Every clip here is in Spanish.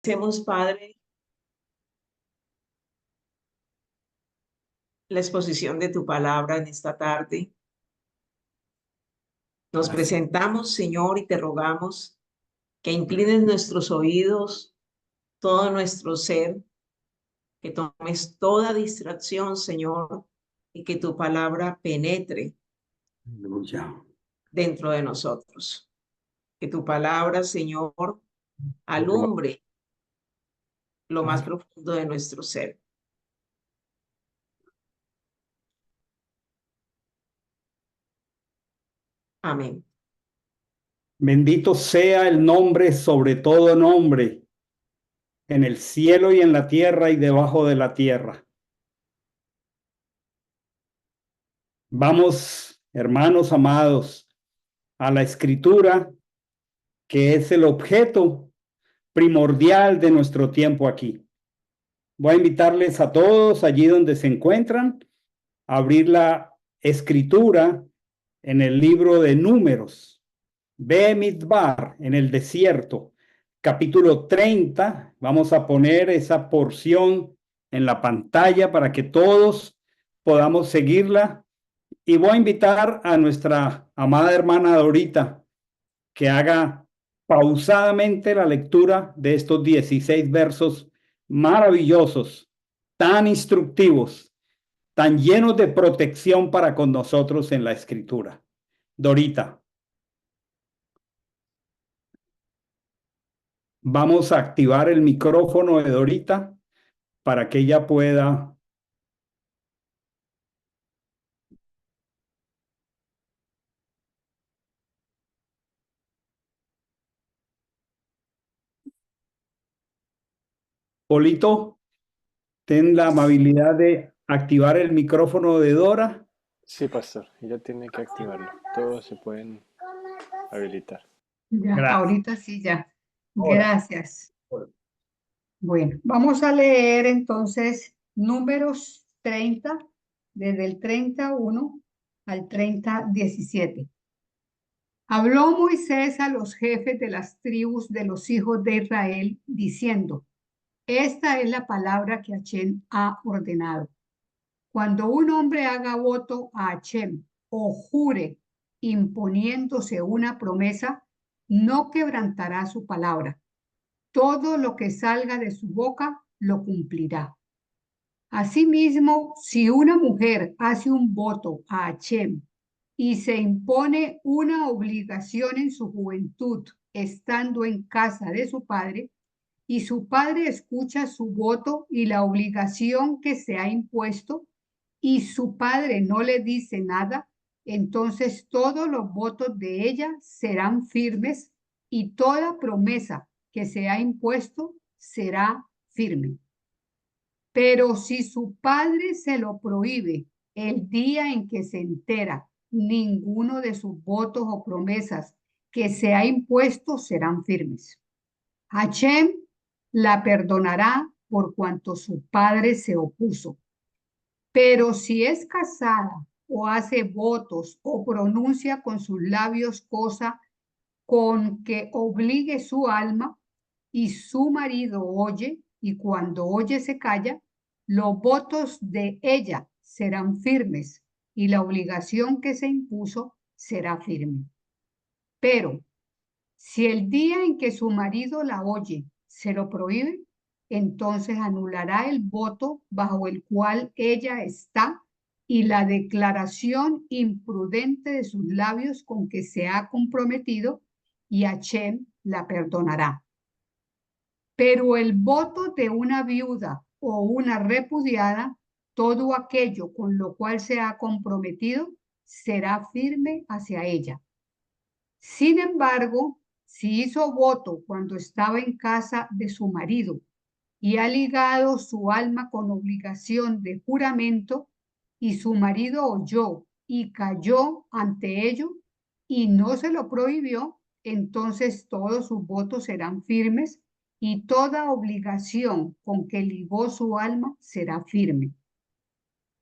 Hacemos, Padre, la exposición de tu palabra en esta tarde. Nos Gracias. presentamos, Señor, y te rogamos que inclines nuestros oídos, todo nuestro ser, que tomes toda distracción, Señor, y que tu palabra penetre Aleluya. dentro de nosotros. Que tu palabra, Señor, alumbre lo más profundo de nuestro ser. Amén. Bendito sea el nombre sobre todo nombre, en el cielo y en la tierra y debajo de la tierra. Vamos, hermanos amados, a la escritura, que es el objeto primordial de nuestro tiempo aquí. Voy a invitarles a todos allí donde se encuentran a abrir la escritura en el libro de Números, Bemidbar, en el desierto, capítulo 30. Vamos a poner esa porción en la pantalla para que todos podamos seguirla. Y voy a invitar a nuestra amada hermana Dorita que haga pausadamente la lectura de estos 16 versos maravillosos, tan instructivos, tan llenos de protección para con nosotros en la escritura. Dorita, vamos a activar el micrófono de Dorita para que ella pueda. Polito, ten la amabilidad de activar el micrófono de Dora. Sí, pastor, ya tiene que activarlo. Todos se pueden habilitar. Ya, Gracias. ahorita sí, ya. Ahora. Gracias. Bueno, vamos a leer entonces Números 30, desde el 31 al 30:17. Habló Moisés a los jefes de las tribus de los hijos de Israel, diciendo: Esta es la palabra que Hachem ha ordenado. Cuando un hombre haga voto a Hachem o jure imponiéndose una promesa, no quebrantará su palabra. Todo lo que salga de su boca lo cumplirá. Asimismo, si una mujer hace un voto a Hachem y se impone una obligación en su juventud, estando en casa de su padre, y su padre escucha su voto y la obligación que se ha impuesto, y su padre no le dice nada, entonces todos los votos de ella serán firmes y toda promesa que se ha impuesto será firme. Pero si su padre se lo prohíbe el día en que se entera, ninguno de sus votos o promesas que se ha impuesto serán firmes. Hachem la perdonará por cuanto su padre se opuso. Pero si es casada o hace votos o pronuncia con sus labios cosa con que obligue su alma y su marido oye, y cuando oye se calla, los votos de ella serán firmes y la obligación que se impuso será firme. Pero si el día en que su marido la oye se lo prohíbe, entonces anulará el voto bajo el cual ella está y la declaración imprudente de sus labios con que se ha comprometido, y Hachem la perdonará. Pero el voto de una viuda o una repudiada, todo aquello con lo cual se ha comprometido, será firme hacia ella. Sin embargo, si hizo voto cuando estaba en casa de su marido y ha ligado su alma con obligación de juramento, y su marido oyó y cayó ante ello y no se lo prohibió, entonces todos sus votos serán firmes y toda obligación con que ligó su alma será firme.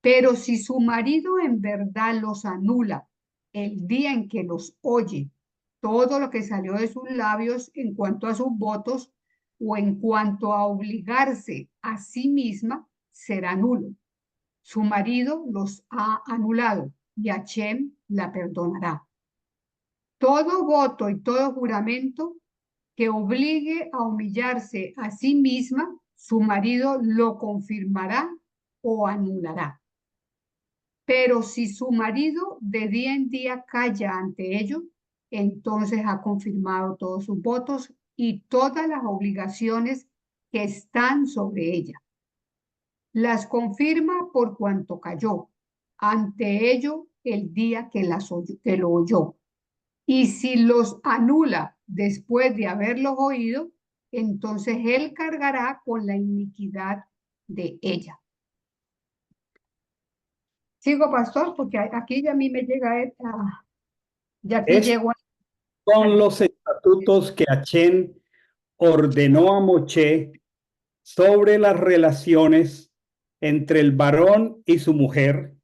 Pero si su marido en verdad los anula el día en que los oye, todo lo que salió de sus labios en cuanto a sus votos, o en cuanto a obligarse a sí misma, será nulo. Su marido los ha anulado y Hashem la perdonará. Todo voto y todo juramento que obligue a humillarse a sí misma, su marido lo confirmará o anulará. Pero si su marido de día en día calla ante ello, entonces ha confirmado todos sus votos y todas las obligaciones que están sobre ella. Las confirma por cuanto cayó ante ello el día que lo oyó. Y si los anula después de haberlos oído, entonces él cargará con la iniquidad de ella. Sigo, pastor, porque aquí ya a mí me llega, ya aquí Estos llego. son los estatutos que Hashem ordenó a Moshe sobre las relaciones entre el varón y su mujer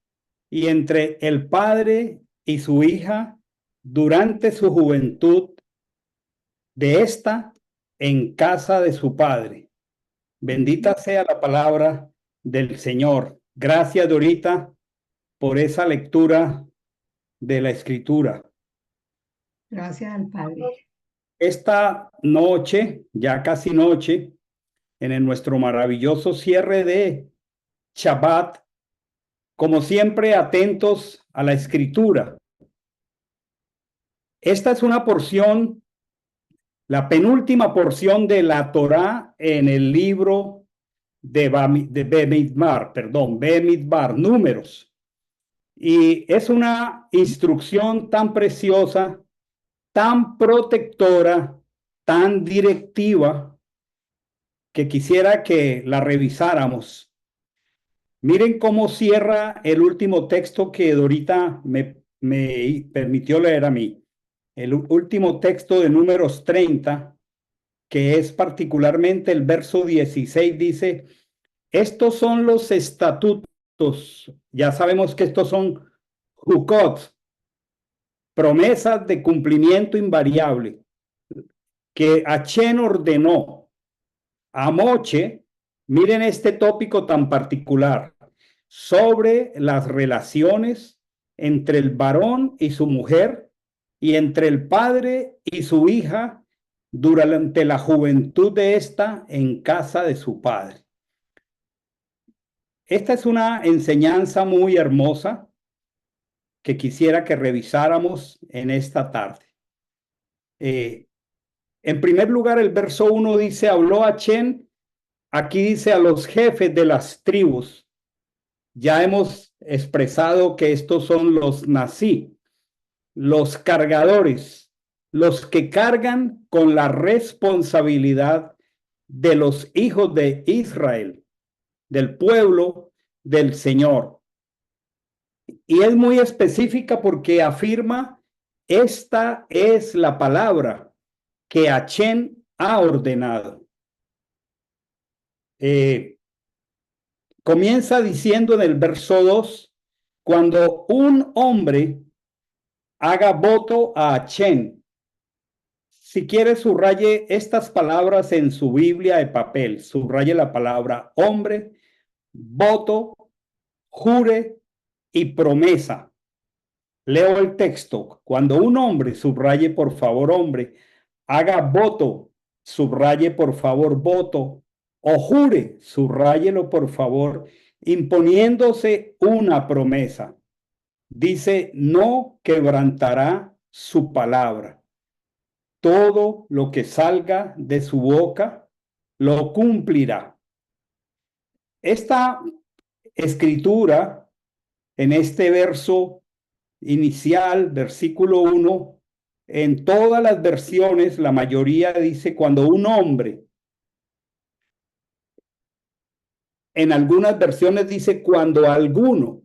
y entre el padre y su hija durante su juventud de ésta en casa de su padre. Bendita sea la palabra del Señor. Gracias, Dorita, por esa lectura de la Escritura. Gracias al Padre. Esta noche, ya casi noche, nuestro maravilloso cierre de Shabbat, como siempre, atentos a la Escritura. Esta es una porción, la penúltima porción de la Torá en el libro de Bemidbar, Números. Y es una instrucción tan preciosa, tan protectora, tan directiva, que quisiera que la revisáramos. Miren cómo cierra el último texto que Dorita me permitió leer a mí. El último texto de Números 30, que es particularmente el verso 16, dice: estos son los estatutos. Ya sabemos que estos son Jukot, promesas de cumplimiento invariable, que Hashem ordenó a Moshe. Miren este tópico tan particular sobre las relaciones entre el varón y su mujer y entre el padre y su hija durante la juventud de ésta en casa de su padre. Esta es una enseñanza muy hermosa que quisiera que revisáramos en esta tarde. En primer lugar, el verso 1 dice: habló Hashem. Aquí dice a los jefes de las tribus. Ya hemos expresado que estos son los nazí, los cargadores, los que cargan con la responsabilidad de los hijos de Israel, del pueblo del Señor. Y es muy específica porque afirma: esta es la palabra que Hashem ha ordenado. Comienza diciendo en el verso 2: cuando un hombre haga voto a Hashem. Si quiere, subraye estas palabras en su Biblia de papel. Subraye la palabra hombre, voto, jure y promesa. Leo el texto. Cuando un hombre, subraye por favor hombre, haga voto, subraye por favor voto, o jure, subráyelo por favor, imponiéndose una promesa. Dice: no quebrantará su palabra. Todo lo que salga de su boca lo cumplirá. Esta escritura, en este verso inicial, versículo 1, en todas las versiones, la mayoría dice cuando un hombre. En algunas versiones dice cuando alguno.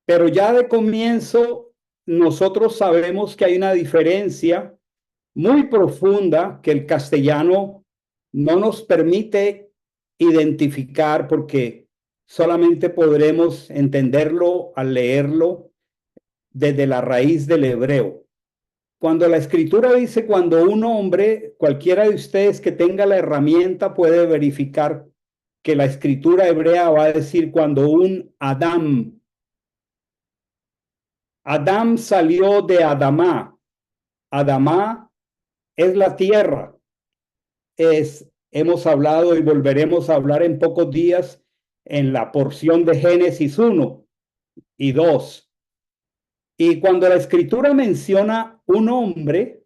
Pero ya de comienzo nosotros sabemos que hay una diferencia muy profunda que el castellano no nos permite identificar, porque solamente podremos entenderlo al leerlo desde la raíz del hebreo. Cuando la escritura dice cuando un hombre, cualquiera de ustedes que tenga la herramienta puede verificar que la escritura hebrea va a decir cuando un Adán. Adán salió de Adamá. Adamá es la tierra. Hemos hablado y volveremos a hablar en pocos días en la porción de Génesis 1 y 2. Y cuando la escritura menciona un hombre,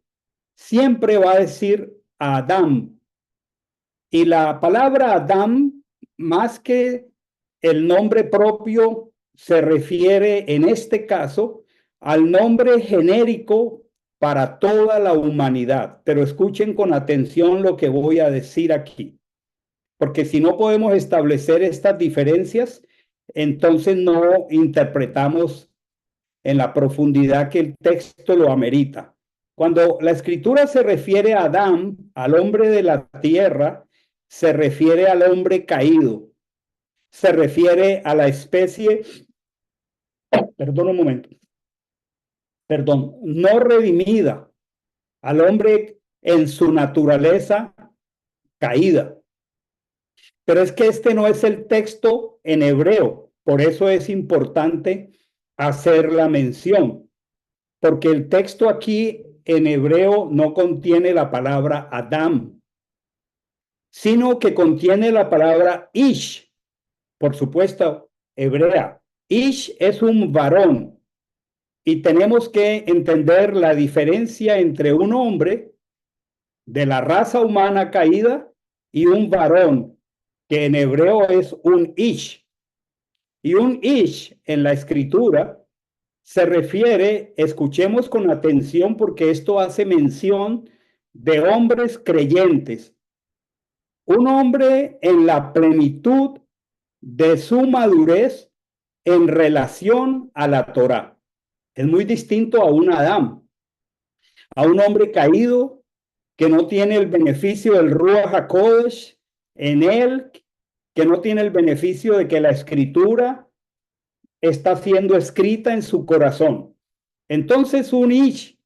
siempre va a decir Adán. Y la palabra Adán, más que el nombre propio, se refiere en este caso al nombre genérico para toda la humanidad. Pero escuchen con atención lo que voy a decir aquí, porque si no podemos establecer estas diferencias, entonces no interpretamos en la profundidad que el texto lo amerita. Cuando la escritura se refiere a Adán, al hombre de la tierra, se refiere al hombre caído, se refiere a la especie, no redimida, al hombre en su naturaleza caída. Pero es que este no es el texto en hebreo, por eso es importante hacer la mención, porque el texto aquí en hebreo no contiene la palabra Adam, sino que contiene la palabra Ish, por supuesto, hebrea. Ish es un varón y tenemos que entender la diferencia entre un hombre de la raza humana caída y un varón, que en hebreo es un Ish. Y un Ish en la escritura se refiere, escuchemos con atención porque esto hace mención de hombres creyentes. Un hombre en la plenitud de su madurez en relación a la Torá. Es muy distinto a un Adán, a un hombre caído que no tiene el beneficio del Ruach HaKodesh en él, que no tiene el beneficio de que la escritura está siendo escrita en su corazón. Entonces un Ish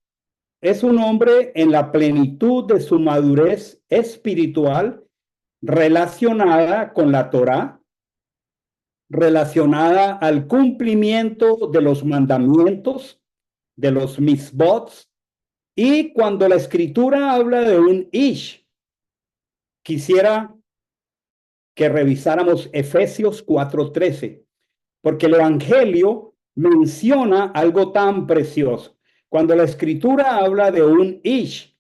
es un hombre en la plenitud de su madurez espiritual relacionada con la Torá, relacionada al cumplimiento de los mandamientos, de los mitzvot. Y cuando la escritura habla de un Ish, quisiera que revisáramos Efesios 4:13, porque el Evangelio menciona algo tan precioso. Cuando la escritura habla de un Ish,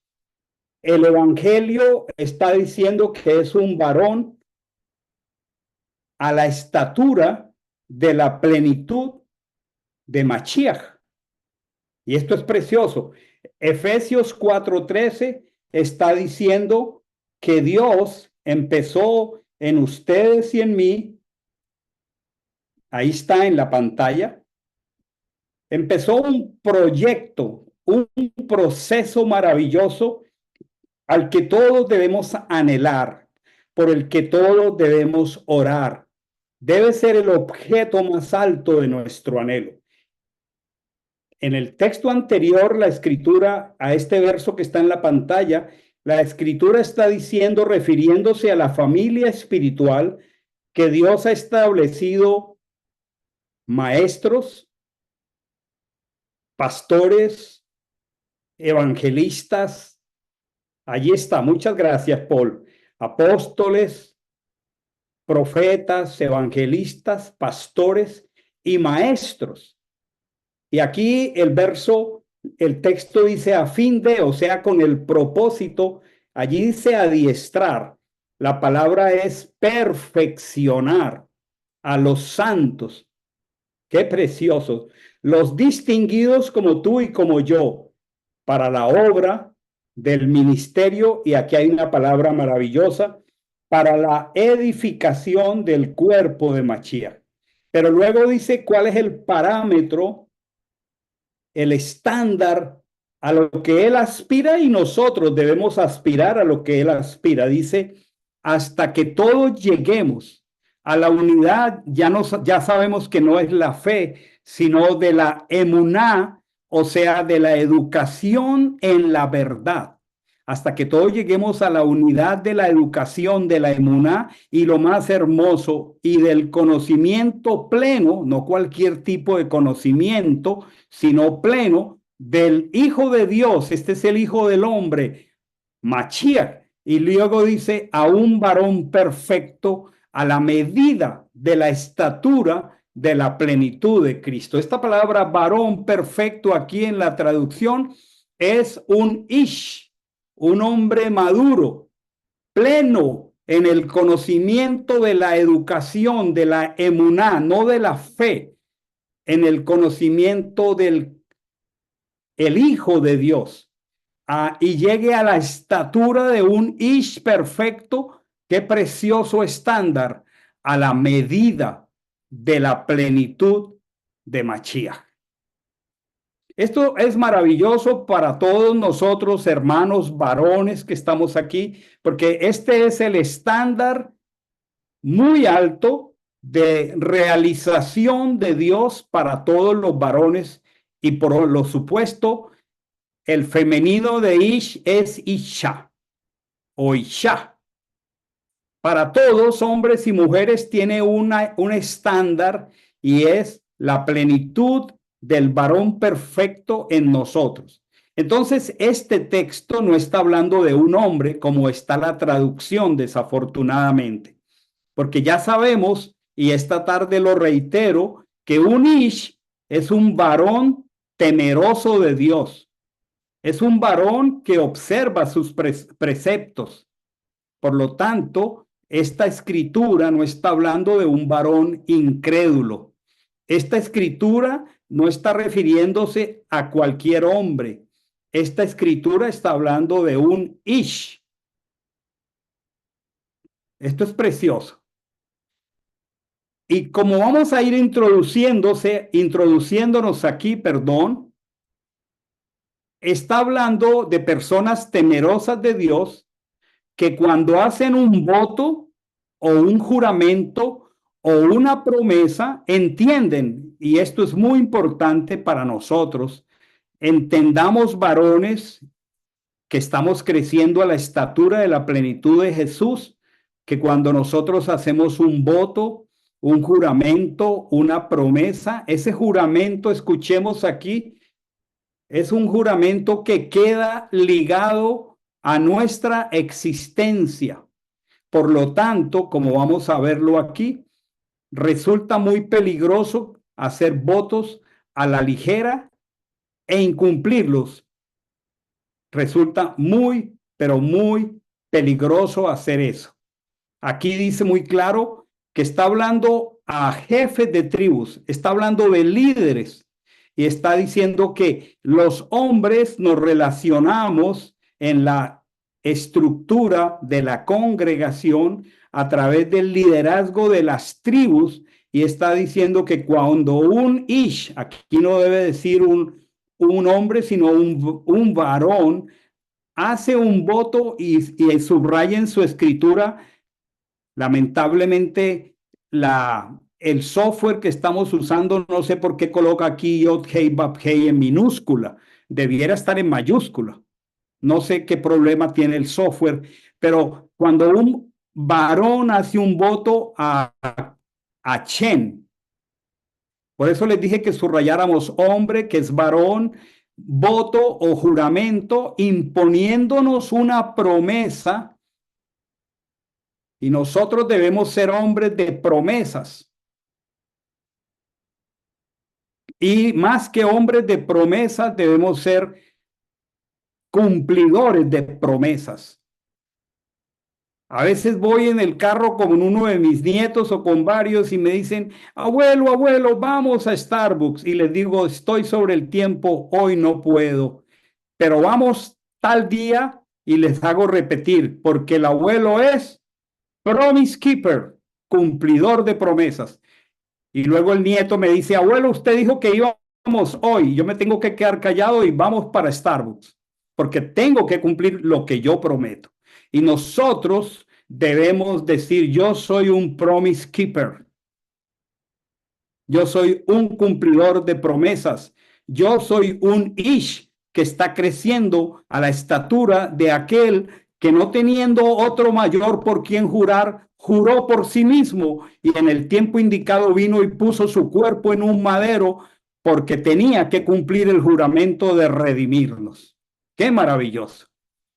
el Evangelio está diciendo que es un varón a la estatura de la plenitud de Mashiach. Y esto es precioso. Efesios 4:13 está diciendo que Dios empezó en ustedes y en mí. Ahí está en la pantalla. Empezó un proyecto, un proceso maravilloso al que todos debemos anhelar, por el que todos debemos orar. Debe ser el objeto más alto de nuestro anhelo. En el texto anterior, la escritura, a este verso que está en la pantalla, la escritura está diciendo, refiriéndose a la familia espiritual, que Dios ha establecido maestros, pastores, evangelistas. Allí está, muchas gracias, Paul. Apóstoles, profetas, evangelistas, pastores y maestros. Y aquí el texto dice a fin de, o sea, con el propósito, allí dice adiestrar. La palabra es perfeccionar a los santos. Qué preciosos. Los distinguidos como tú y como yo para la obra del ministerio, y aquí hay una palabra maravillosa, para la edificación del cuerpo de Mashiach. Pero luego dice cuál es el parámetro, el estándar a lo que él aspira, y nosotros debemos aspirar a lo que él aspira. Dice, hasta que todos lleguemos a la unidad, ya sabemos que no es la fe, sino de la emuná o sea, de la educación en la verdad, hasta que todos lleguemos a la unidad de la educación, de la emuná, y lo más hermoso, y del conocimiento pleno, no cualquier tipo de conocimiento, sino pleno, del Hijo de Dios. Este es el Hijo del Hombre, Mashiach. Y luego dice, a un varón perfecto, a la medida de la estatura de la plenitud de Cristo. Esta palabra varón perfecto aquí en la traducción es un ish, un hombre maduro, pleno en el conocimiento de la educación, de la emuná, no de la fe, en el conocimiento del el Hijo de Dios, y llegue a la estatura de un ish perfecto. Qué precioso estándar, a la medida de la plenitud de Mashiach. Esto es maravilloso para todos nosotros, hermanos varones que estamos aquí, porque este es el estándar muy alto de realización de Dios para todos los varones, y por lo supuesto, el femenino de Ish es Isha o Isha. Para todos, hombres y mujeres, tiene un estándar, y es la plenitud del varón perfecto en nosotros. Entonces, este texto no está hablando de un hombre como está la traducción, desafortunadamente, porque ya sabemos, y esta tarde lo reitero, que un Ish es un varón temeroso de Dios. Es un varón que observa sus preceptos. Por lo tanto, esta escritura no está hablando de un varón incrédulo. Esta escritura no está refiriéndose a cualquier hombre. Esta escritura está hablando de un ish. Esto es precioso. Y como vamos a ir introduciéndonos aquí, está hablando de personas temerosas de Dios, que cuando hacen un voto o un juramento o una promesa, entienden, y esto es muy importante para nosotros, entendamos, varones, que estamos creciendo a la estatura de la plenitud de Jesús, que cuando nosotros hacemos un voto, un juramento, una promesa, ese juramento, escuchemos aquí, es un juramento que queda ligado a nuestra existencia. Por lo tanto, como vamos a verlo aquí, resulta muy peligroso hacer votos a la ligera e incumplirlos. Resulta muy, pero muy peligroso hacer eso. Aquí dice muy claro que está hablando a jefes de tribus, está hablando de líderes, y está diciendo que los hombres nos relacionamos en la estructura de la congregación a través del liderazgo de las tribus, y está diciendo que cuando un ish, aquí no debe decir un hombre, sino un varón, hace un voto y subraya en su escritura, lamentablemente, el software que estamos usando, no sé por qué coloca aquí Yod Hei Bab Hei en minúscula, debiera estar en mayúscula. No sé qué problema tiene el software, pero cuando un varón hace un voto a Chen, por eso les dije que subrayáramos hombre, que es varón, voto o juramento, imponiéndonos una promesa. Y nosotros debemos ser hombres de promesas. Y más que hombres de promesas, debemos ser cumplidores de promesas. A veces voy en el carro con uno de mis nietos o con varios y me dicen, abuelo, abuelo, vamos a Starbucks. Y les digo, estoy sobre el tiempo, hoy no puedo. Pero vamos tal día, y les hago repetir, porque el abuelo es promise keeper, cumplidor de promesas. Y luego el nieto me dice, abuelo, usted dijo que íbamos hoy, yo me tengo que quedar callado y vamos para Starbucks, porque tengo que cumplir lo que yo prometo. Y nosotros debemos decir, yo soy un promise keeper. Yo soy un cumplidor de promesas. yo soy un Ish que está creciendo a la estatura de aquel que, no teniendo otro mayor por quien jurar, juró por sí mismo, y en el tiempo indicado vino y puso su cuerpo en un madero, porque tenía que cumplir el juramento de redimirnos. Qué maravilloso,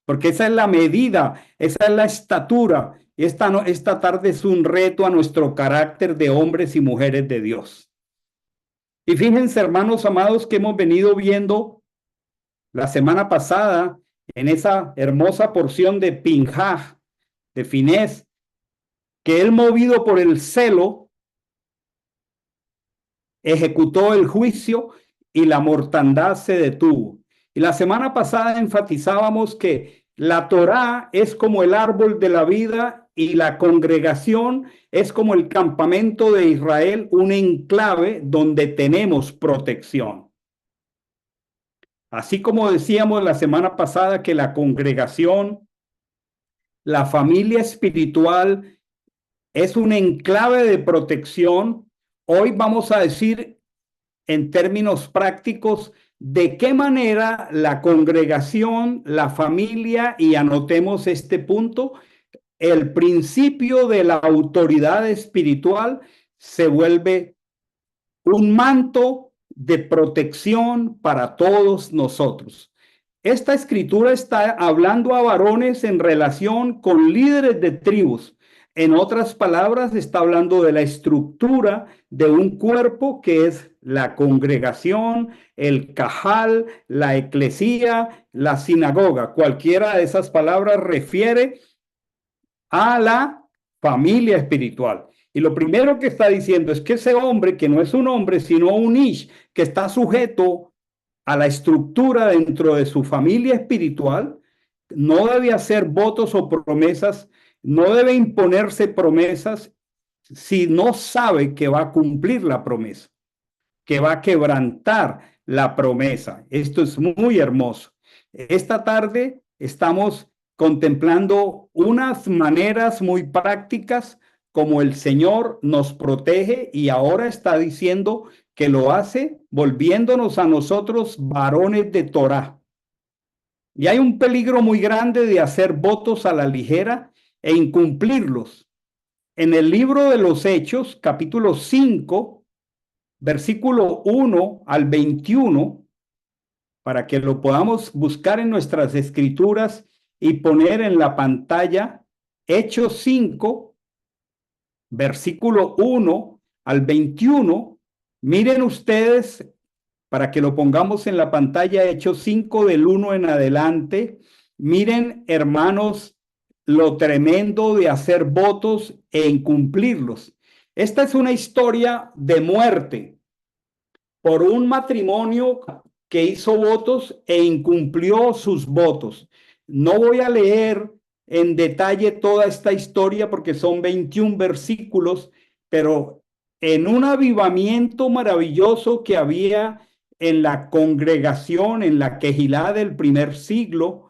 porque esa es la medida, esa es la estatura. Esta tarde es un reto a nuestro carácter de hombres y mujeres de Dios. Y fíjense, hermanos amados, que hemos venido viendo la semana pasada en esa hermosa porción de Pinhaj, de Finés, que él, movido por el celo, ejecutó el juicio y la mortandad se detuvo. Y la semana pasada enfatizábamos que la Torá es como el árbol de la vida y la congregación es como el campamento de Israel, un enclave donde tenemos protección. Así como decíamos la semana pasada que la congregación, la familia espiritual, es un enclave de protección, hoy vamos a decir en términos prácticos de qué manera la congregación, la familia, y anotemos este punto, el principio de la autoridad espiritual se vuelve un manto de protección para todos nosotros. Esta escritura está hablando a varones en relación con líderes de tribus. En otras palabras, está hablando de la estructura de un cuerpo que es la congregación, el cajal, la eclesía, la sinagoga. Cualquiera de esas palabras refiere a la familia espiritual. Y lo primero que está diciendo es que ese hombre, que no es un hombre, sino un ish, que está sujeto a la estructura dentro de su familia espiritual, no debe hacer votos o promesas, no debe imponerse promesas si no sabe que va a cumplir la promesa, que va a quebrantar la promesa. Esto es muy hermoso. Esta tarde estamos contemplando unas maneras muy prácticas como el Señor nos protege, y ahora está diciendo que lo hace volviéndonos a nosotros varones de Torá. Y hay un peligro muy grande de hacer votos a la ligera e incumplirlos. En el libro de los Hechos, capítulo 5, versículo 1 al 21, para que lo podamos buscar en nuestras escrituras y poner en la pantalla, Hechos 5, versículo 1 al 21. Miren ustedes, para que lo pongamos en la pantalla, Hechos 5 del 1 en adelante. Miren, hermanos, lo tremendo de hacer votos e incumplirlos. Esta es una historia de muerte por un matrimonio que hizo votos e incumplió sus votos. No voy a leer en detalle toda esta historia porque son 21 versículos, pero en un avivamiento maravilloso que había en la congregación, en la Quejilá del primer siglo,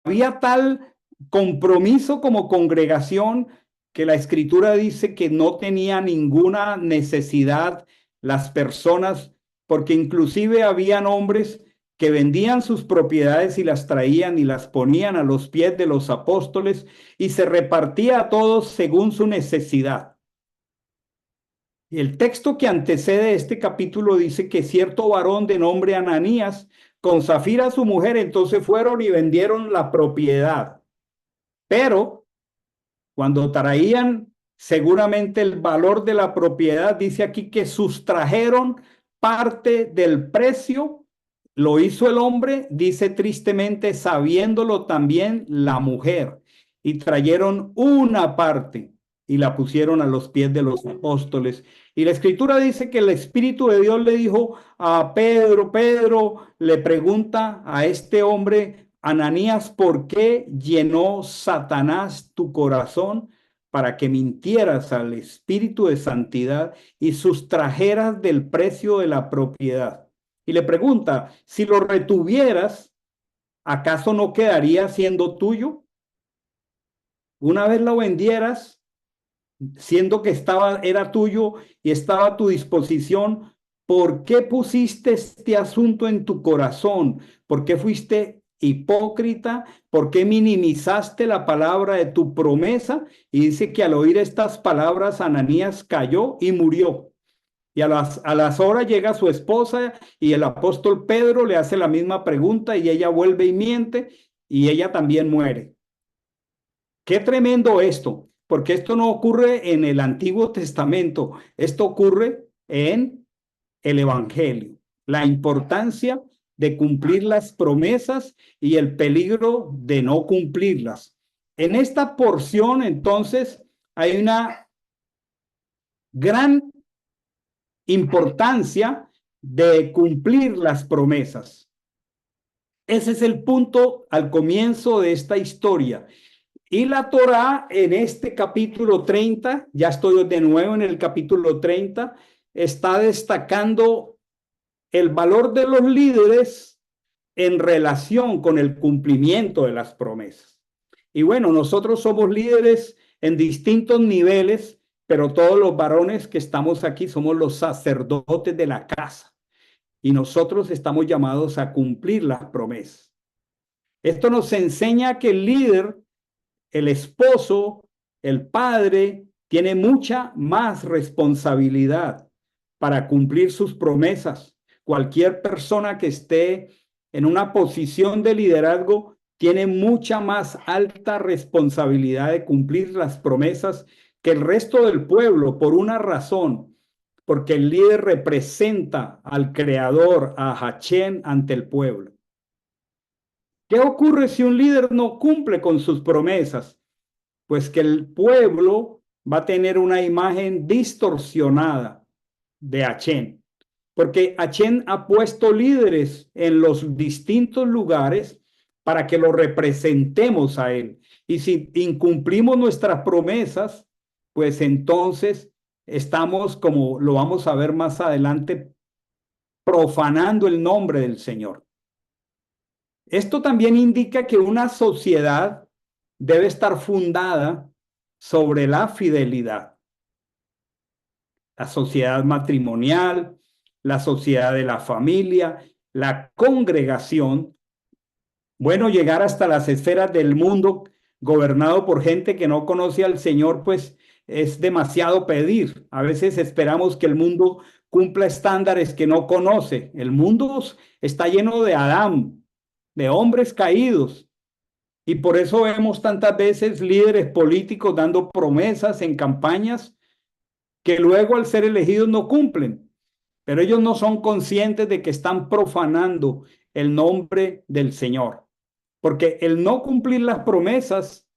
había tal compromiso como congregación que la escritura dice que no tenía ninguna necesidad las personas, porque inclusive habían hombres que vendían sus propiedades y las traían y las ponían a los pies de los apóstoles, y se repartía a todos según su necesidad. Y el texto que antecede este capítulo dice que cierto varón de nombre Ananías, con Zafira su mujer, entonces fueron y vendieron la propiedad. Pero cuando traían seguramente el valor de la propiedad, dice aquí que sustrajeron parte del precio. Lo hizo el hombre, dice tristemente, sabiéndolo también la mujer, y trajeron una parte y la pusieron a los pies de los apóstoles. Y la escritura dice que el Espíritu de Dios le dijo a Pedro, Pedro le pregunta a este hombre, Ananías, ¿por qué llenó Satanás tu corazón para que mintieras al Espíritu de santidad y sustrajeras del precio de la propiedad? Y le pregunta, si lo retuvieras, ¿acaso no quedaría siendo tuyo? Una vez lo vendieras, siendo que era tuyo y estaba a tu disposición, ¿por qué pusiste este asunto en tu corazón? ¿Por qué fuiste hipócrita? ¿Por qué minimizaste la palabra de tu promesa? Y dice que al oír estas palabras, Ananías cayó y murió. Y a las horas llega su esposa y el apóstol Pedro le hace la misma pregunta y ella vuelve y miente y ella también muere. Qué tremendo esto, porque esto no ocurre en el Antiguo Testamento, esto ocurre en el Evangelio. La importancia de cumplir las promesas y el peligro de no cumplirlas. En esta porción, entonces, hay una gran importancia de cumplir las promesas. Ese es el punto al comienzo de esta historia. Y la Torá en este capítulo 30, ya estoy de nuevo en el capítulo 30, está destacando el valor de los líderes en relación con el cumplimiento de las promesas. Y bueno, nosotros somos líderes en distintos niveles, pero todos los varones que estamos aquí somos los sacerdotes de la casa y nosotros estamos llamados a cumplir las promesas. Esto nos enseña que el líder, el esposo, el padre, tiene mucha más responsabilidad para cumplir sus promesas. Cualquier persona que esté en una posición de liderazgo tiene mucha más alta responsabilidad de cumplir las promesas que el resto del pueblo, por una razón, porque el líder representa al Creador, a Hachén, ante el pueblo. ¿Qué ocurre si un líder no cumple con sus promesas? Pues que el pueblo va a tener una imagen distorsionada de Hachén, porque Hachén ha puesto líderes en los distintos lugares para que lo representemos a él. Y si incumplimos nuestras promesas, pues entonces estamos, como lo vamos a ver más adelante, profanando el nombre del Señor. Esto también indica que una sociedad debe estar fundada sobre la fidelidad. La sociedad matrimonial, la sociedad de la familia, la congregación. Bueno, llegar hasta las esferas del mundo gobernado por gente que no conoce al Señor, pues es demasiado pedir. A veces esperamos que el mundo cumpla estándares que no conoce. El mundo está lleno de Adán, de hombres caídos. Y por eso vemos tantas veces líderes políticos dando promesas en campañas que luego al ser elegidos no cumplen. Pero ellos no son conscientes de que están profanando el nombre del Señor. Porque el no cumplir las promesas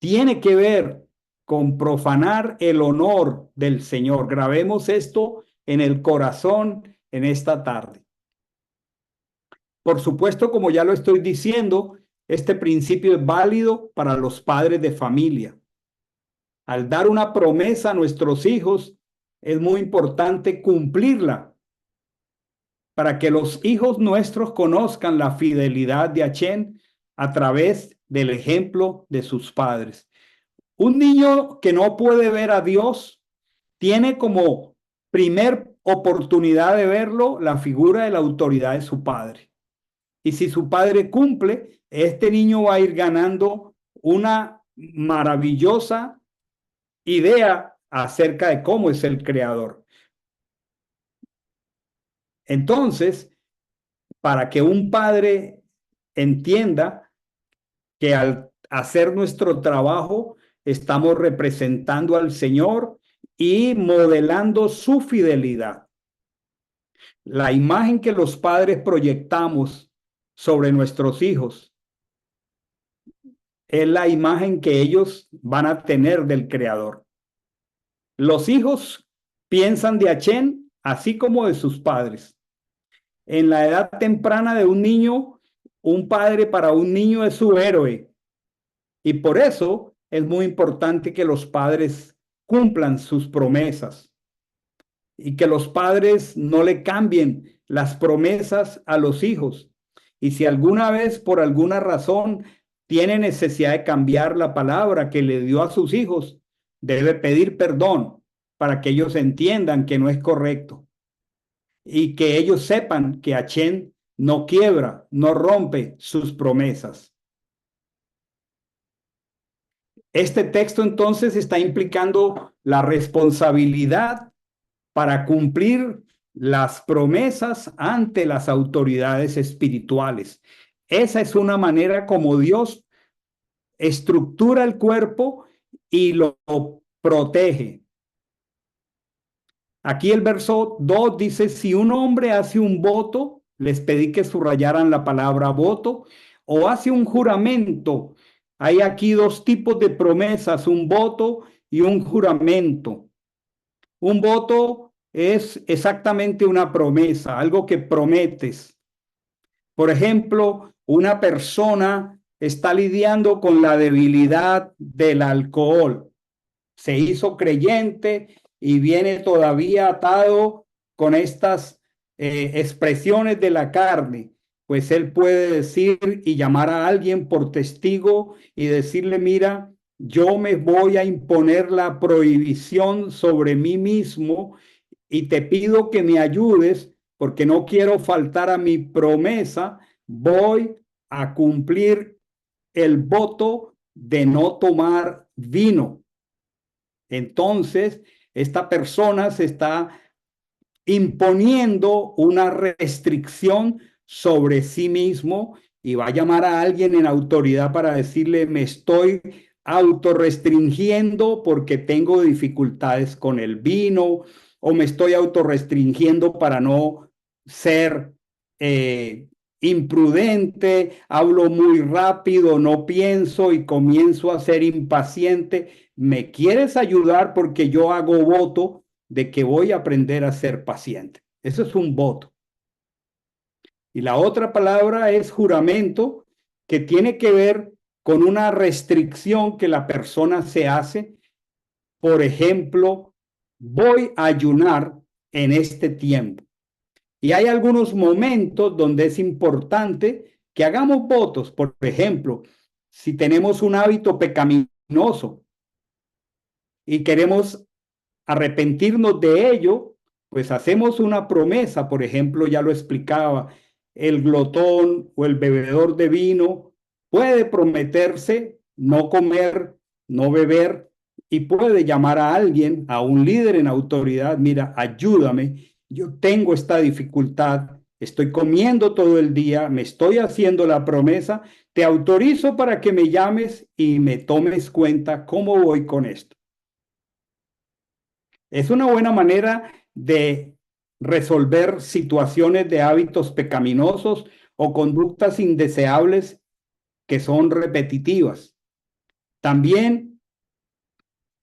tiene que ver con profanar el honor del Señor. Grabemos esto en el corazón en esta tarde. Por supuesto, como ya lo estoy diciendo, este principio es válido para los padres de familia. Al dar una promesa a nuestros hijos, es muy importante cumplirla para que los hijos nuestros conozcan la fidelidad de Hachén a través del ejemplo de sus padres. Un niño que no puede ver a Dios tiene como primer oportunidad de verlo la figura de la autoridad de su padre. Y si su padre cumple, este niño va a ir ganando una maravillosa idea acerca de cómo es el Creador. Entonces, para que un padre entienda que al hacer nuestro trabajo estamos representando al Señor y modelando su fidelidad. La imagen que los padres proyectamos sobre nuestros hijos es la imagen que ellos van a tener del Creador. Los hijos piensan de Hachén así como de sus padres. En la edad temprana de un niño, un padre para un niño es su héroe. Y por eso es muy importante que los padres cumplan sus promesas y que los padres no le cambien las promesas a los hijos. Y si alguna vez, por alguna razón, tiene necesidad de cambiar la palabra que le dio a sus hijos, debe pedir perdón para que ellos entiendan que no es correcto. y que ellos sepan que Hachén no quiebra, no rompe sus promesas. Este texto entonces está implicando la responsabilidad para cumplir las promesas ante las autoridades espirituales. Esa es una manera como Dios estructura el cuerpo y lo protege. Aquí el verso 2 dice, si un hombre hace un voto, les pedí que subrayaran la palabra voto, o hace un juramento. Hay aquí dos tipos de promesas, un voto y un juramento. Un voto es exactamente una promesa, algo que prometes. Por ejemplo, una persona está lidiando con la debilidad del alcohol. Se hizo creyente y viene todavía atado con estas expresiones de la carne. Pues él puede decir y llamar a alguien por testigo y decirle, mira, yo me voy a imponer la prohibición sobre mí mismo y te pido que me ayudes porque no quiero faltar a mi promesa. Voy a cumplir el voto de no tomar vino. Entonces, esta persona se está imponiendo una restricción sobre sí mismo y va a llamar a alguien en autoridad para decirle, me estoy autorrestringiendo porque tengo dificultades con el vino, o me estoy autorrestringiendo para no ser imprudente, hablo muy rápido, no pienso y comienzo a ser impaciente. ¿Me quieres ayudar? Porque yo hago voto de que voy a aprender a ser paciente. Eso es un voto. Y la otra palabra es juramento, que tiene que ver con una restricción que la persona se hace. Por ejemplo, voy a ayunar en este tiempo. Y hay algunos momentos donde es importante que hagamos votos. Por ejemplo, si tenemos un hábito pecaminoso y queremos arrepentirnos de ello, pues hacemos una promesa. Por ejemplo, ya lo explicaba, el glotón o el bebedor de vino puede prometerse no comer, no beber, y puede llamar a alguien, a un líder en autoridad, mira, ayúdame, yo tengo esta dificultad, estoy comiendo todo el día, me estoy haciendo la promesa, te autorizo para que me llames y me tomes cuenta cómo voy con esto. Es una buena manera de resolver situaciones de hábitos pecaminosos o conductas indeseables que son repetitivas. También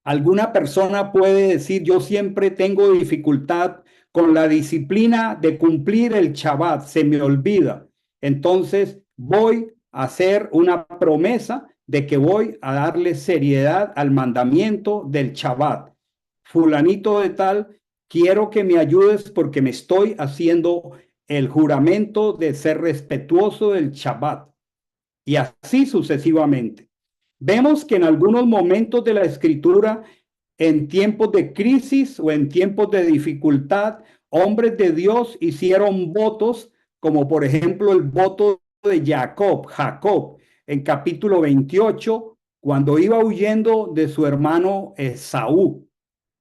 alguna persona puede decir, yo siempre tengo dificultad con la disciplina de cumplir el Shabbat, se me olvida. Entonces voy a hacer una promesa de que voy a darle seriedad al mandamiento del Shabbat. Fulanito de tal, quiero que me ayudes porque me estoy haciendo el juramento de ser respetuoso del Shabbat. Y así sucesivamente. Vemos que en algunos momentos de la escritura, en tiempos de crisis o en tiempos de dificultad, hombres de Dios hicieron votos, como por ejemplo el voto de Jacob, en capítulo 28, cuando iba huyendo de su hermano Esaú.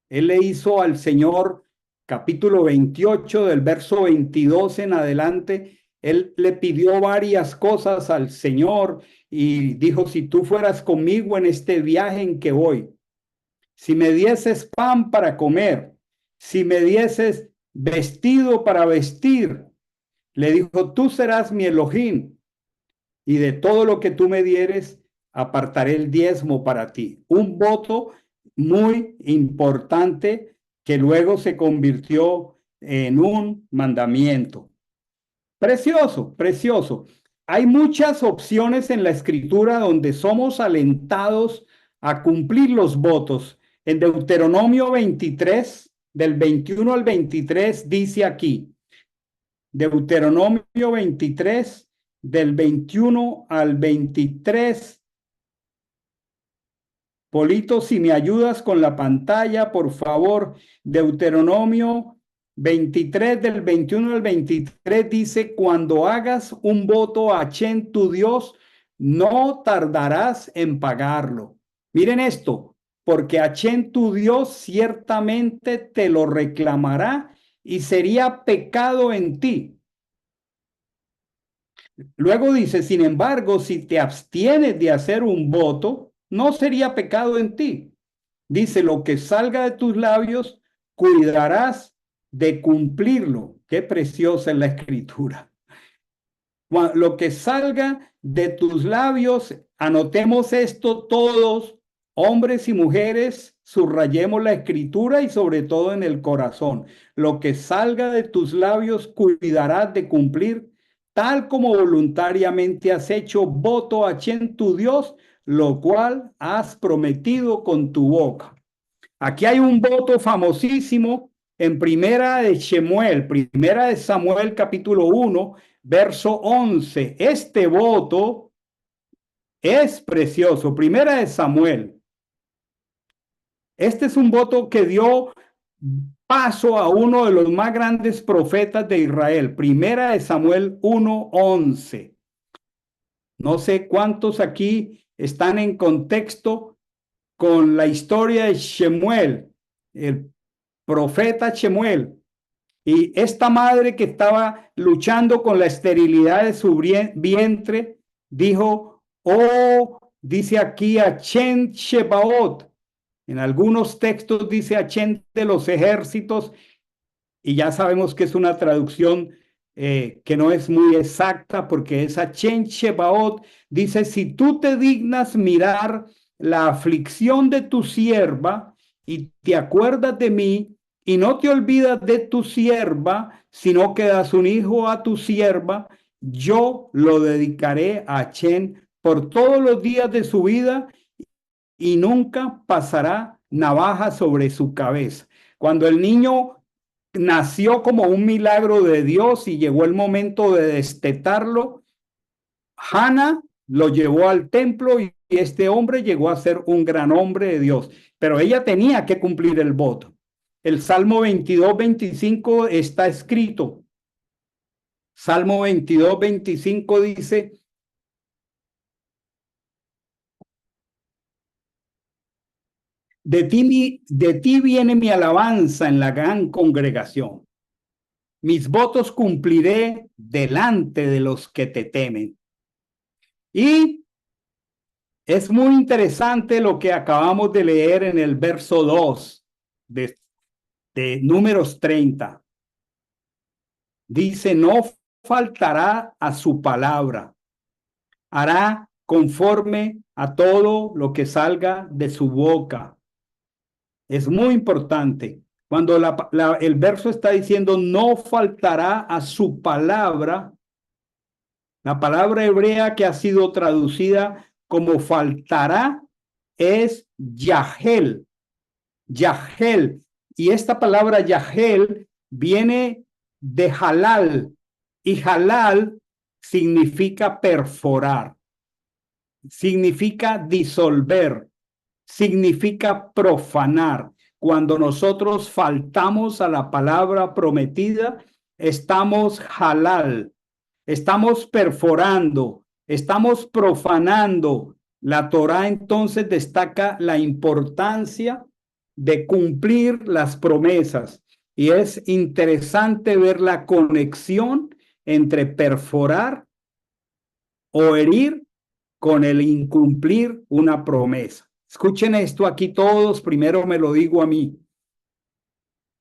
Él le hizo al Señor, capítulo 28, del verso 22 en adelante, él le pidió varias cosas al Señor y dijo, si tú fueras conmigo en este viaje en que voy, si me dieses pan para comer, si me dieses vestido para vestir, le dijo, tú serás mi Elohim y de todo lo que tú me dieres, apartaré el diezmo para ti. Un voto muy importante que luego se convirtió en un mandamiento. Precioso, precioso. Hay muchas opciones en la escritura donde somos alentados a cumplir los votos. En Deuteronomio 23, del 21 al 23, dice aquí, Deuteronomio 23, del 21 al 23. Polito, si me ayudas con la pantalla, por favor. Deuteronomio 23 del 21 al 23 dice, cuando hagas un voto a Hashem tu Dios, no tardarás en pagarlo. Miren esto, porque Hashem tu Dios ciertamente te lo reclamará y sería pecado en ti. Luego dice, sin embargo, si te abstienes de hacer un voto, no sería pecado en ti. Dice, lo que salga de tus labios, cuidarás de cumplirlo. Qué preciosa es la escritura. Lo que salga de tus labios, anotemos esto todos, hombres y mujeres, subrayemos la escritura y sobre todo en el corazón. Lo que salga de tus labios, cuidarás de cumplir, tal como voluntariamente has hecho voto a Hashem tu Dios, lo cual has prometido con tu boca. Aquí hay un voto famosísimo en primera de Samuel capítulo 1, verso 11. Este voto es precioso. Primera de Samuel. Este es un voto que dio paso a uno de los más grandes profetas de Israel. Primera de Samuel 1, 11. No sé cuántos aquí están en contexto con la historia de Shemuel, el profeta Shemuel, y esta madre que estaba luchando con la esterilidad de su vientre, dijo, oh, dice aquí Hashem Shebaot, en algunos textos dice Hashem de los ejércitos, y ya sabemos que es una traducción que no es muy exacta, porque es Hashem Shebaot, dice, si tú te dignas mirar la aflicción de tu sierva y te acuerdas de mí y no te olvidas de tu sierva, sino que das un hijo a tu sierva, yo lo dedicaré a Hashem por todos los días de su vida y nunca pasará navaja sobre su cabeza. Cuando el niño nació como un milagro de Dios y llegó el momento de destetarlo, Hannah lo llevó al templo y este hombre llegó a ser un gran hombre de Dios, pero ella tenía que cumplir el voto. El Salmo 22, 25 está escrito. Salmo 22, 25 dice, de ti viene mi alabanza en la gran congregación. Mis votos cumpliré delante de los que te temen. Y es muy interesante lo que acabamos de leer en el verso 2 de Números 30. Dice, no faltará a su palabra, hará conforme a todo lo que salga de su boca. Es muy importante. Cuando el verso está diciendo, no faltará a su palabra, la palabra hebrea que ha sido traducida como faltará es Yahel. Yahel. Y esta palabra Yahel viene de halal. Y halal significa perforar, significa disolver, significa profanar. Cuando nosotros faltamos a la palabra prometida, estamos halal, estamos perforando, estamos profanando. La Torá entonces destaca la importancia de cumplir las promesas y es interesante ver la conexión entre perforar o herir con el incumplir una promesa. Escuchen esto aquí todos, primero me lo digo a mí.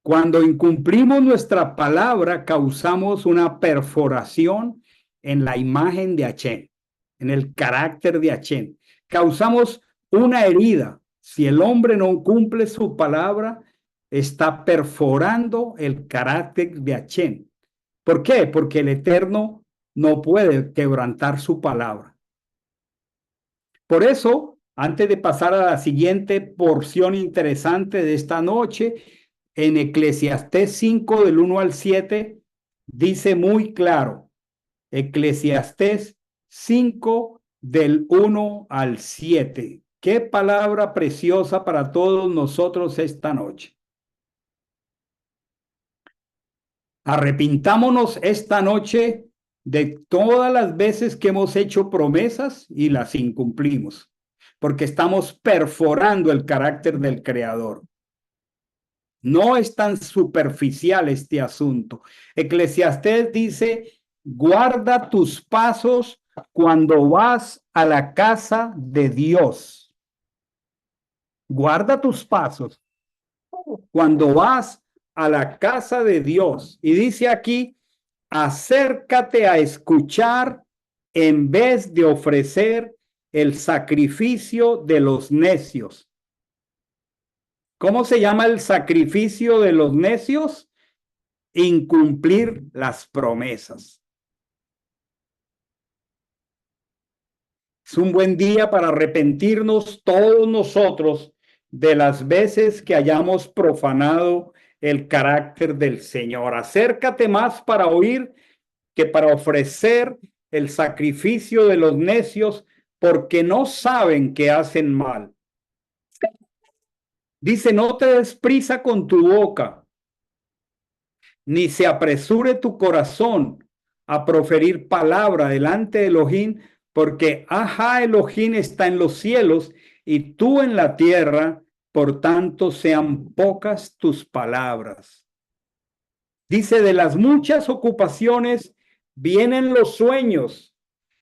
Cuando incumplimos nuestra palabra, causamos una perforación en la imagen de Hashem, en el carácter de Hashem. Causamos una herida. Si el hombre no cumple su palabra, está perforando el carácter de Hashem. ¿Por qué? Porque el Eterno no puede quebrantar su palabra. Por eso, antes de pasar a la siguiente porción interesante de esta noche, en Eclesiastés 5 del 1 al 7, dice muy claro, Eclesiastés 5 del 1 al 7. Qué palabra preciosa para todos nosotros esta noche. Arrepintámonos esta noche de todas las veces que hemos hecho promesas y las incumplimos, porque estamos perforando el carácter del Creador. No es tan superficial este asunto. Eclesiastés dice, guarda tus pasos cuando vas a la casa de Dios. Guarda tus pasos cuando vas a la casa de Dios. Y dice aquí, acércate a escuchar en vez de ofrecer el sacrificio de los necios. ¿Cómo se llama el sacrificio de los necios? Incumplir las promesas. Es un buen día para arrepentirnos todos nosotros de las veces que hayamos profanado el carácter del Señor. Acércate más para oír que para ofrecer el sacrificio de los necios, porque no saben que hacen mal. Dice, no te des prisa con tu boca, ni se apresure tu corazón a proferir palabra delante de Elohim, porque Ajá Elohim está en los cielos y tú en la tierra, por tanto sean pocas tus palabras. Dice, de las muchas ocupaciones vienen los sueños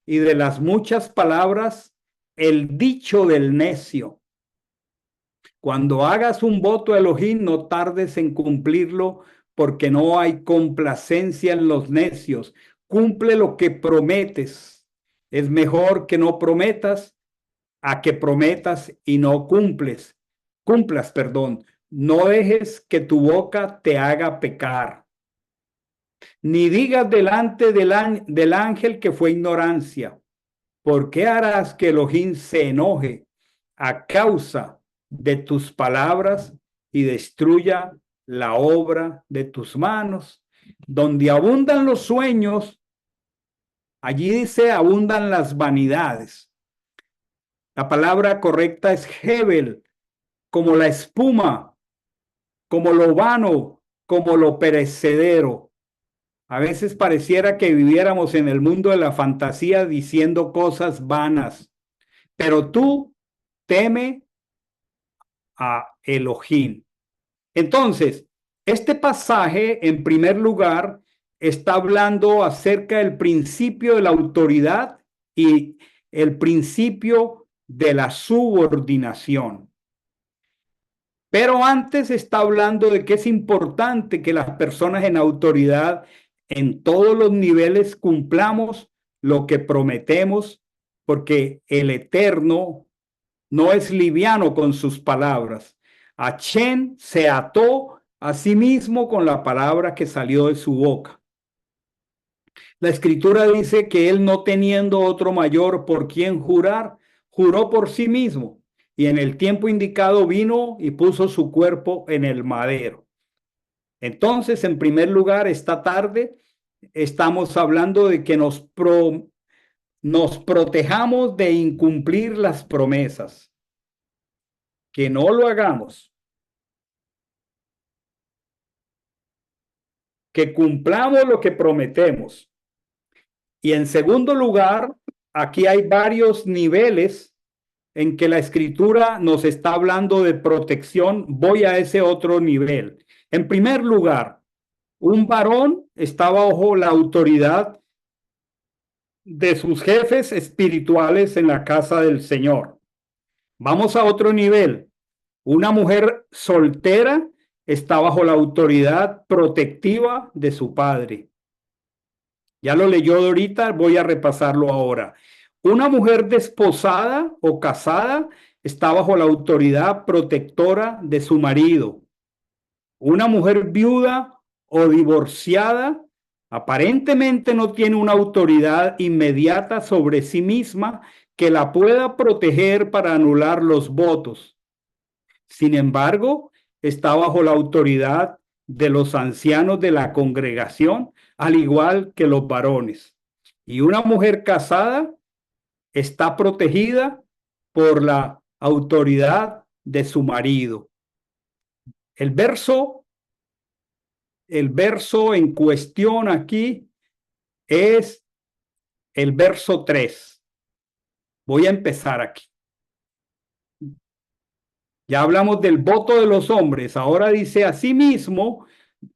y de las muchas palabras el dicho del necio. Cuando hagas un voto a Elohim, no tardes en cumplirlo, porque no hay complacencia en los necios. Cumple lo que prometes. Es mejor que no prometas a que prometas y no cumplas, perdón. No dejes que tu boca te haga pecar. Ni digas delante del ángel que fue ignorancia. ¿Por qué harás que Elohim se enoje a causa de tus palabras y destruya la obra de tus manos? Donde abundan los sueños, allí dice abundan las vanidades. La palabra correcta es Hebel, como la espuma, como lo vano, como lo perecedero. A veces pareciera que viviéramos en el mundo de la fantasía diciendo cosas vanas, pero tú teme a Elohim. Entonces, este pasaje, en primer lugar, está hablando acerca del principio de la autoridad y el principio de la subordinación. Pero antes está hablando de que es importante que las personas en autoridad en todos los niveles cumplamos lo que prometemos, porque el Eterno no es liviano con sus palabras. Hashem se ató a sí mismo con la palabra que salió de su boca. La escritura dice que él, no teniendo otro mayor por quien jurar, juró por sí mismo, y en el tiempo indicado vino y puso su cuerpo en el madero. Entonces, en primer lugar, esta tarde estamos hablando de que nos protejamos de incumplir las promesas, que no lo hagamos, que cumplamos lo que prometemos. Y en segundo lugar, aquí hay varios niveles en que la escritura nos está hablando de protección. Voy a ese otro nivel. En primer lugar, un varón está bajo la autoridad de sus jefes espirituales en la casa del Señor. Vamos a otro nivel. Una mujer soltera está bajo la autoridad protectiva de su padre. Ya lo leyó ahorita, voy a repasarlo ahora. Una mujer desposada o casada está bajo la autoridad protectora de su marido. Una mujer viuda o divorciada aparentemente no tiene una autoridad inmediata sobre sí misma que la pueda proteger para anular los votos. Sin embargo, está bajo la autoridad de los ancianos de la congregación, al igual que los varones. Y una mujer casada está protegida por la autoridad de su marido. El verso el verso en cuestión aquí es el verso 3. Voy a empezar aquí. Ya hablamos del voto de los hombres. Ahora dice, asimismo,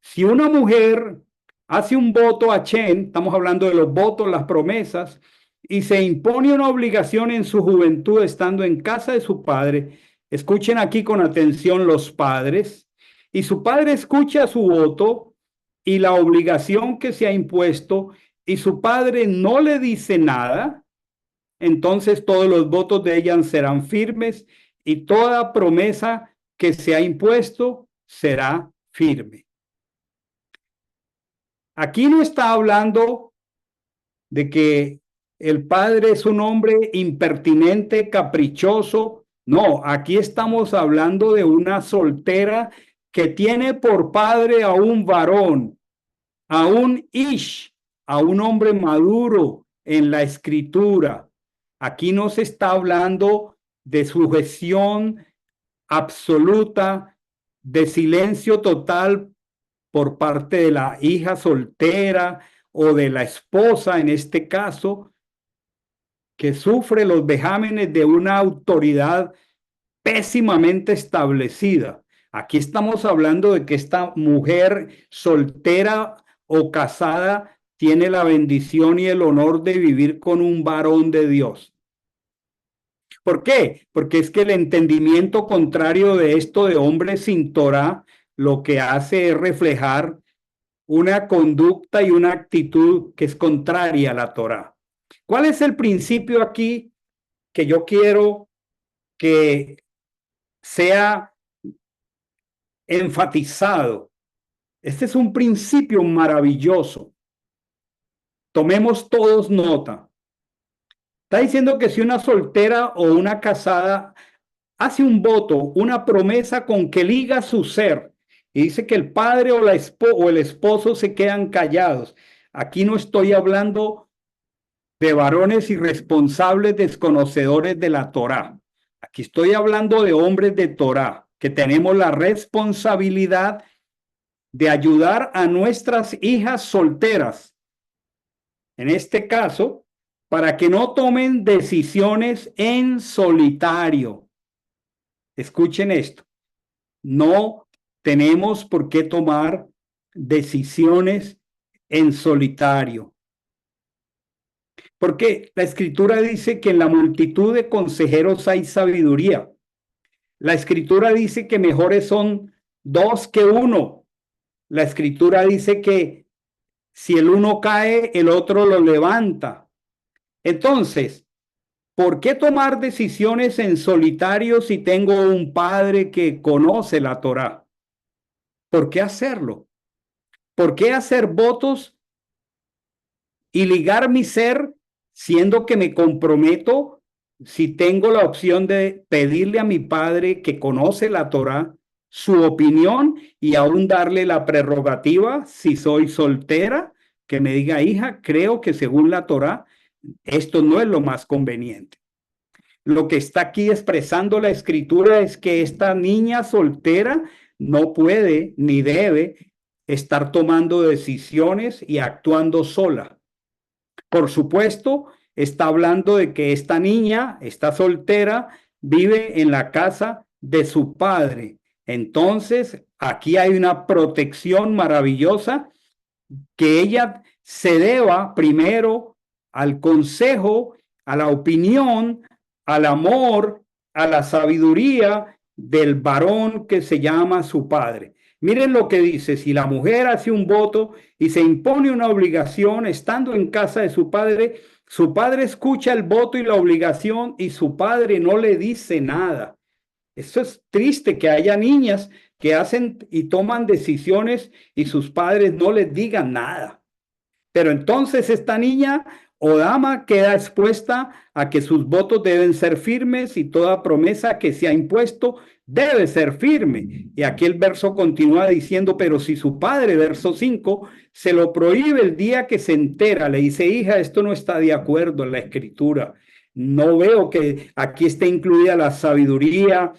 si una mujer hace un voto a Chen, estamos hablando de los votos, las promesas, y se impone una obligación en su juventud estando en casa de su padre, escuchen aquí con atención los padres, y su padre escucha su voto y la obligación que se ha impuesto, y su padre no le dice nada, entonces todos los votos de ella serán firmes y toda promesa que se ha impuesto será firme. Aquí no está hablando de que el padre es un hombre impertinente, caprichoso. No, aquí estamos hablando de una soltera que tiene por padre a un varón, a un ish, a un hombre maduro en la escritura. Aquí no se está hablando de sujeción absoluta, de silencio total por parte de la hija soltera o de la esposa, en este caso, que sufre los vejámenes de una autoridad pésimamente establecida. Aquí estamos hablando de que esta mujer soltera o casada tiene la bendición y el honor de vivir con un varón de Dios. ¿Por qué? Porque es que el entendimiento contrario de esto de hombre sin Torah lo que hace es reflejar una conducta y una actitud que es contraria a la Torah. ¿Cuál es el principio aquí que yo quiero que sea enfatizado? Este es un principio maravilloso. Tomemos todos nota. Está diciendo que si una soltera o una casada hace un voto, una promesa con que liga su ser, y dice que el padre o el esposo se quedan callados. Aquí no estoy hablando de varones irresponsables desconocedores de la Torá. Aquí estoy hablando de hombres de Torá, que tenemos la responsabilidad de ayudar a nuestras hijas solteras, en este caso, para que no tomen decisiones en solitario. Escuchen esto, no tenemos por qué tomar decisiones en solitario. Porque la escritura dice que en la multitud de consejeros hay sabiduría. La escritura dice que mejores son dos que uno. La escritura dice que si el uno cae, el otro lo levanta. Entonces, ¿por qué tomar decisiones en solitario si tengo un padre que conoce la Torá? ¿Por qué hacerlo? ¿Por qué hacer votos y ligar mi ser siendo que me comprometo si tengo la opción de pedirle a mi padre que conoce la Torá su opinión y aún darle la prerrogativa, si soy soltera, que me diga, hija, creo que según la Torá, esto no es lo más conveniente? Lo que está aquí expresando la escritura es que esta niña soltera no puede ni debe estar tomando decisiones y actuando sola. Por supuesto, está hablando de que esta niña, esta soltera, vive en la casa de su padre. Entonces, aquí hay una protección maravillosa, que ella se deba primero al consejo, a la opinión, al amor, a la sabiduría del varón que se llama su padre. Miren lo que dice: si la mujer hace un voto y se impone una obligación estando en casa de su padre escucha el voto y la obligación y su padre no le dice nada. Eso es triste, que haya niñas que hacen y toman decisiones y sus padres no les digan nada. Pero entonces esta niña o dama queda expuesta a que sus votos deben ser firmes y toda promesa que se ha impuesto debe ser firme. Y aquí el verso continúa diciendo, pero si su padre, verso 5, se lo prohíbe el día que se entera, le dice, hija, esto no está de acuerdo en la escritura. No veo que aquí esté incluida la sabiduría,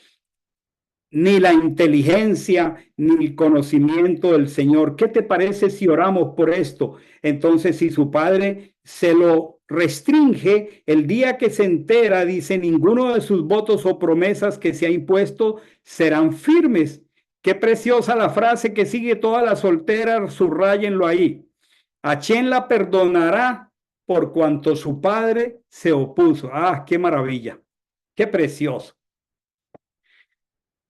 ni la inteligencia, ni el conocimiento del Señor. ¿Qué te parece si oramos por esto? Entonces, si su padre se lo restringe, el día que se entera, dice, ninguno de sus votos o promesas que se ha impuesto serán firmes. Qué preciosa la frase que sigue, todas las solteras, subrayenlo ahí. Achén la perdonará por cuanto su padre se opuso. Ah, qué maravilla, qué precioso.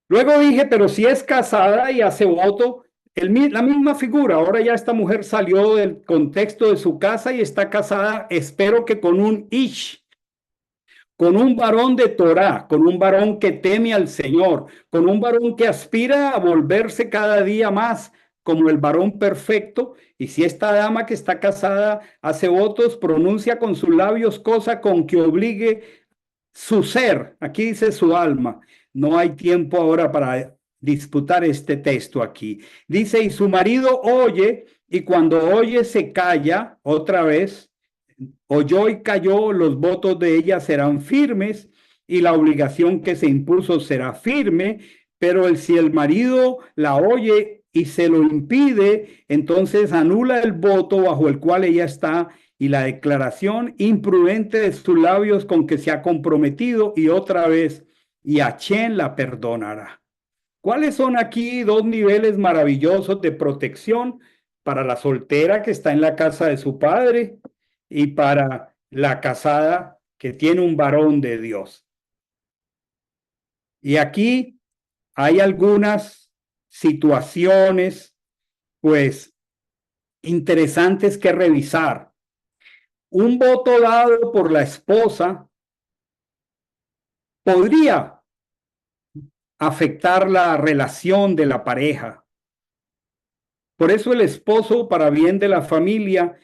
Luego dije, pero si es casada y hace voto, la misma figura, ahora ya esta mujer salió del contexto de su casa y está casada, espero que con un ish, con un varón de Torah, con un varón que teme al Señor, con un varón que aspira a volverse cada día más como el varón perfecto. Y si esta dama que está casada hace votos, pronuncia con sus labios cosa con que obligue su ser, aquí dice su alma. No hay tiempo ahora para disputar este texto aquí. Dice, y su marido oye, y cuando oye se calla otra vez. Oyó y cayó, los votos de ella serán firmes y la obligación que se impuso será firme, pero si el marido la oye y se lo impide, entonces anula el voto bajo el cual ella está y la declaración imprudente de sus labios con que se ha comprometido y otra vez, y Achén la perdonará. ¿Cuáles son aquí dos niveles maravillosos de protección para la soltera que está en la casa de su padre y para la casada que tiene un varón de Dios? Y aquí hay algunas situaciones, pues, interesantes que revisar. Un voto dado por la esposa podría afectar la relación de la pareja. Por eso el esposo, para bien de la familia,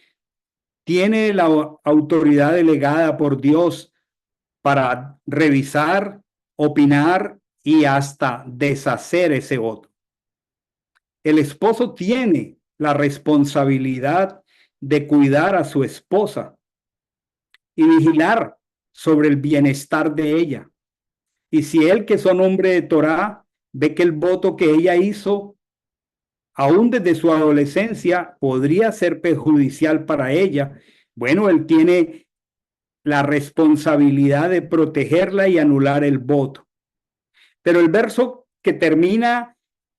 tiene la autoridad delegada por Dios para revisar, opinar y hasta deshacer ese voto. El esposo tiene la responsabilidad de cuidar a su esposa y vigilar sobre el bienestar de ella. Y si él, que es un hombre de Torá, ve que el voto que ella hizo, aún desde su adolescencia, podría ser perjudicial para ella, bueno, él tiene la responsabilidad de protegerla y anular el voto. Pero el verso que termina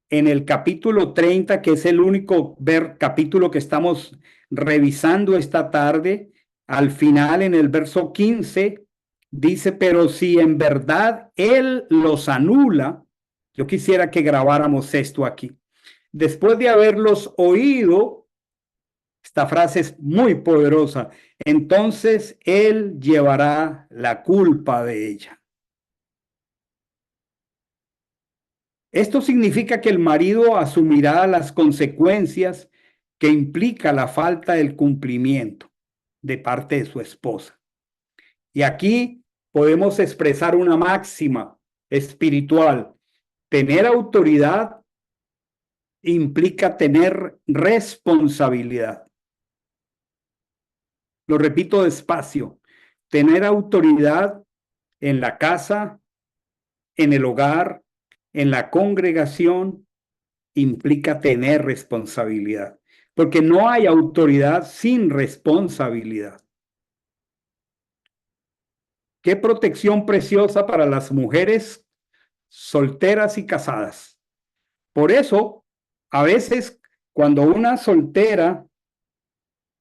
en el capítulo 30, que es el único capítulo que estamos revisando esta tarde, al final en el verso 15, dice, pero si en verdad él los anula, yo quisiera que grabáramos esto aquí. Después de haberlos oído, esta frase es muy poderosa, entonces él llevará la culpa de ella. Esto significa que el marido asumirá las consecuencias que implica la falta del cumplimiento de parte de su esposa. Y aquí podemos expresar una máxima espiritual. Tener autoridad implica tener responsabilidad. Lo repito despacio. Tener autoridad en la casa, en el hogar, en la congregación, implica tener responsabilidad. Porque no hay autoridad sin responsabilidad. Qué protección preciosa para las mujeres solteras y casadas. Por eso, a veces, cuando una soltera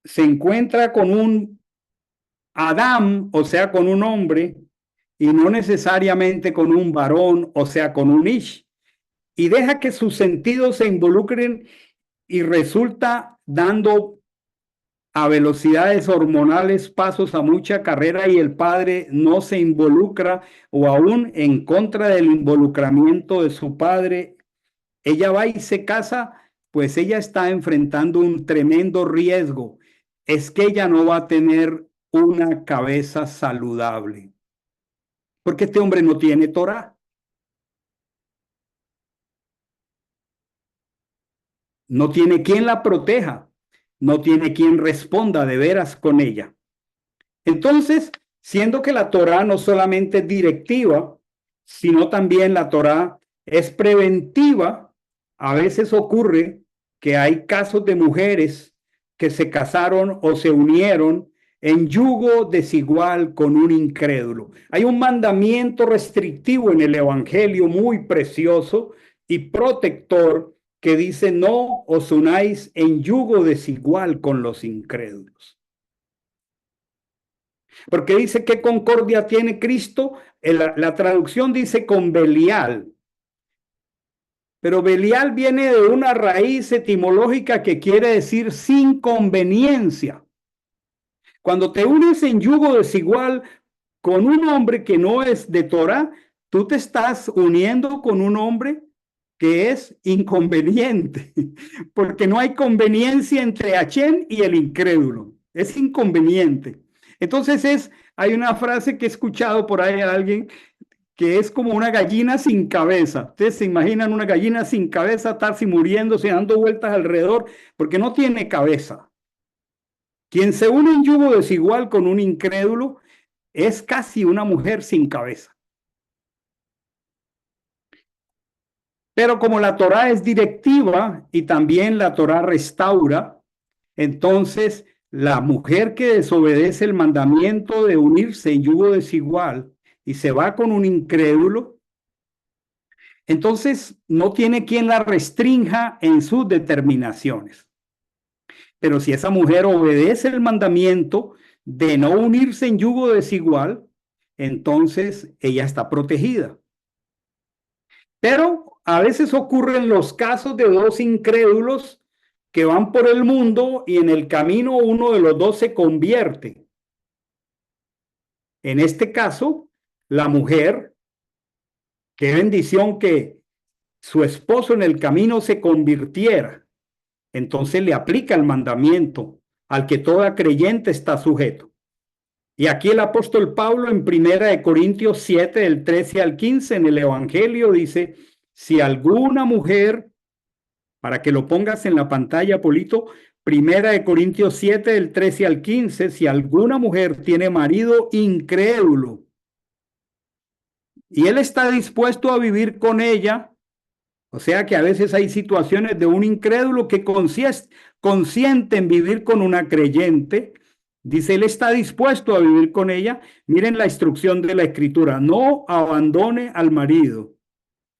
se encuentra con un Adán, o sea, con un hombre, y no necesariamente con un varón, o sea, con un ish, y deja que sus sentidos se involucren y resulta dando a velocidades hormonales pasos a mucha carrera y el padre no se involucra o aún en contra del involucramiento de su padre, ella va y se casa, pues ella está enfrentando un tremendo riesgo. Es que ella no va a tener una cabeza saludable, porque este hombre no tiene Torah. No tiene quien la proteja, no tiene quien responda de veras con ella. Entonces, siendo que la Torá no solamente es directiva, sino también la Torá es preventiva. A veces ocurre que hay casos de mujeres que se casaron o se unieron en yugo desigual con un incrédulo. Hay un mandamiento restrictivo en el Evangelio muy precioso y protector que dice: no os unáis en yugo desigual con los incrédulos. Porque dice: ¿qué concordia tiene Cristo? La traducción dice con Belial. Pero Belial viene de una raíz etimológica que quiere decir sin conveniencia. Cuando te unes en yugo desigual con un hombre que no es de Torah, tú te estás uniendo con un hombre que es inconveniente, porque no hay conveniencia entre Hashem y el incrédulo, es inconveniente. Entonces hay una frase que he escuchado por ahí a alguien que es como una gallina sin cabeza. Ustedes se imaginan una gallina sin cabeza estarse muriéndose, dando vueltas alrededor, porque no tiene cabeza. Quien se une en yugo desigual con un incrédulo es casi una mujer sin cabeza. Pero como la Torá es directiva y también la Torá restaura, entonces la mujer que desobedece el mandamiento de unirse en yugo desigual y se va con un incrédulo, entonces no tiene quien la restrinja en sus determinaciones. Pero si esa mujer obedece el mandamiento de no unirse en yugo desigual, entonces ella está protegida. Pero a veces ocurren los casos de dos incrédulos que van por el mundo y en el camino uno de los dos se convierte. En este caso, la mujer, qué bendición que su esposo en el camino se convirtiera. Entonces le aplica el mandamiento al que toda creyente está sujeto. Y aquí el apóstol Pablo en 1 Corintios 7, del 13 al 15, en el Evangelio dice: si alguna mujer, para que lo pongas en la pantalla, Polito, 1 Corintios 7, del 13 al 15, si alguna mujer tiene marido incrédulo y él está dispuesto a vivir con ella, o sea que a veces hay situaciones de un incrédulo que consiente en vivir con una creyente. Dice, él está dispuesto a vivir con ella. Miren la instrucción de la Escritura: no abandone al marido.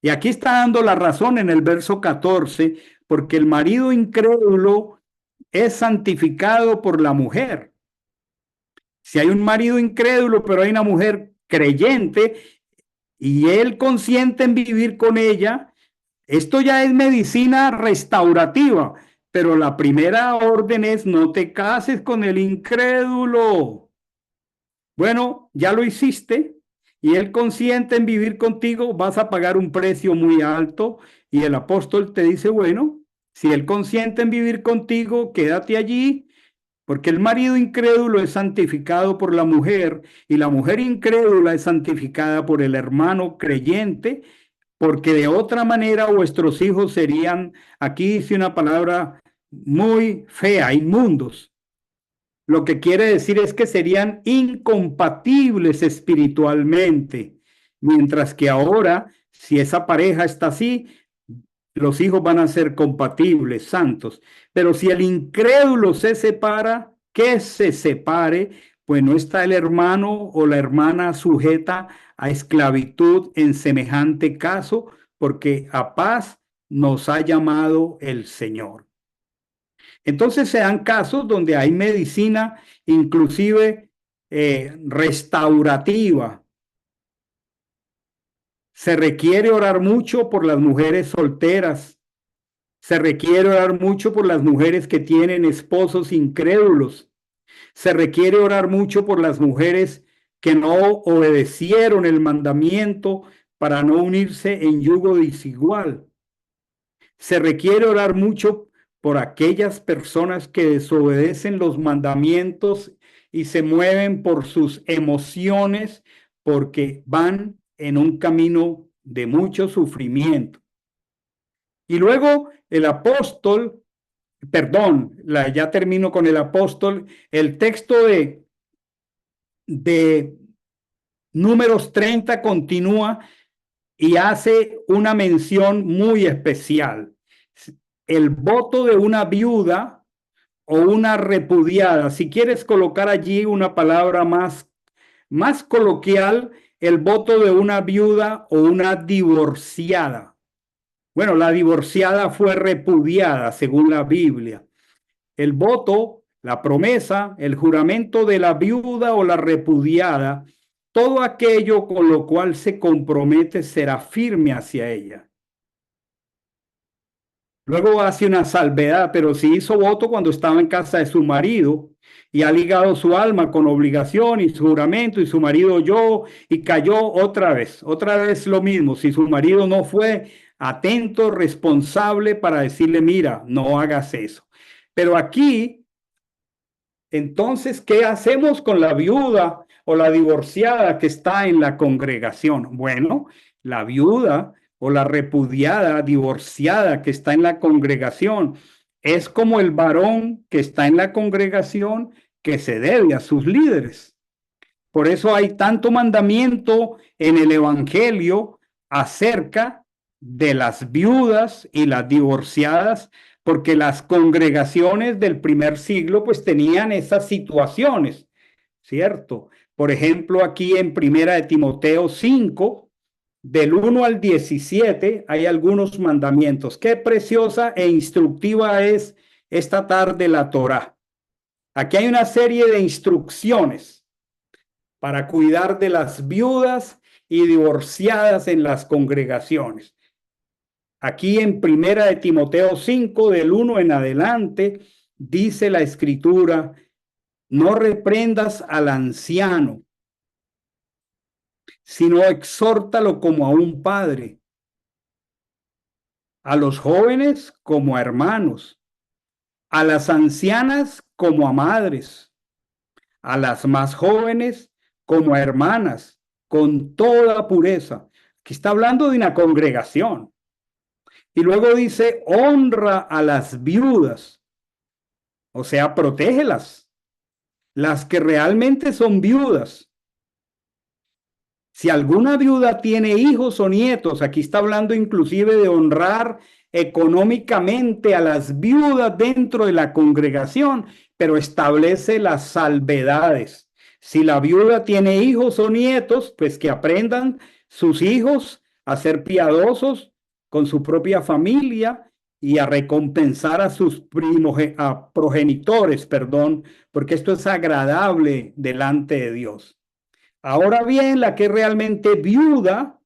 Y aquí está dando la razón en el verso 14, porque el marido incrédulo es santificado por la mujer. Si hay un marido incrédulo, pero hay una mujer creyente y él consiente en vivir con ella, esto ya es medicina restaurativa, pero la primera orden es: no te cases con el incrédulo. Bueno, ya lo hiciste y él consiente en vivir contigo, vas a pagar un precio muy alto. Y el apóstol te dice: bueno, si él consiente en vivir contigo, quédate allí, porque el marido incrédulo es santificado por la mujer y la mujer incrédula es santificada por el hermano creyente, porque de otra manera vuestros hijos serían, aquí dice una palabra muy fea, inmundos. Lo que quiere decir es que serían incompatibles espiritualmente, mientras que ahora, si esa pareja está así, los hijos van a ser compatibles, santos. Pero si el incrédulo se separa, que se separe, pues no está el hermano o la hermana sujeta a esclavitud en semejante caso, porque a paz nos ha llamado el Señor. Entonces se dan casos donde hay medicina inclusive restaurativa. Se requiere orar mucho por las mujeres solteras. Se requiere orar mucho por las mujeres que tienen esposos incrédulos. Se requiere orar mucho por las mujeres que no obedecieron el mandamiento para no unirse en yugo desigual. Se requiere orar mucho por aquellas personas que desobedecen los mandamientos y se mueven por sus emociones, porque van en un camino de mucho sufrimiento. Y luego el apóstol, ya termino con el apóstol, el texto de Números 30 continúa y hace una mención muy especial. El voto de una viuda o una repudiada. Si quieres colocar allí una palabra más coloquial, el voto de una viuda o una divorciada. Bueno, la divorciada fue repudiada según la Biblia. El voto, la promesa, el juramento de la viuda o la repudiada, todo aquello con lo cual se compromete será firme hacia ella. Luego hace una salvedad, pero si hizo voto cuando estaba en casa de su marido y ha ligado su alma con obligación y su juramento y su marido oyó y cayó otra vez lo mismo. Si su marido no fue atento, responsable para decirle, mira, no hagas eso. Pero aquí, entonces, ¿qué hacemos con la viuda o la divorciada que está en la congregación? Bueno, la viuda o la repudiada, divorciada que está en la congregación, es como el varón que está en la congregación que se debe a sus líderes. Por eso hay tanto mandamiento en el Evangelio acerca de las viudas y las divorciadas, porque las congregaciones del primer siglo pues tenían esas situaciones, ¿cierto? Por ejemplo, aquí en Primera de Timoteo 5, del 1 al 17, hay algunos mandamientos. Qué preciosa e instructiva es esta tarde la Torá. Aquí hay una serie de instrucciones para cuidar de las viudas y divorciadas en las congregaciones. Aquí en Primera de Timoteo 5, del 1 en adelante, dice la Escritura, no reprendas al anciano, sino exhórtalo como a un padre, a los jóvenes como a hermanos, a las ancianas como a madres, a las más jóvenes como a hermanas, con toda pureza. Aquí está hablando de una congregación. Y luego dice, honra a las viudas, o sea, protégelas, las que realmente son viudas. Si alguna viuda tiene hijos o nietos, aquí está hablando inclusive de honrar económicamente a las viudas dentro de la congregación, pero establece las salvedades. Si la viuda tiene hijos o nietos, pues que aprendan sus hijos a ser piadosos con su propia familia y a recompensar a sus progenitores, porque esto es agradable delante de Dios. Ahora bien, la que es realmente viuda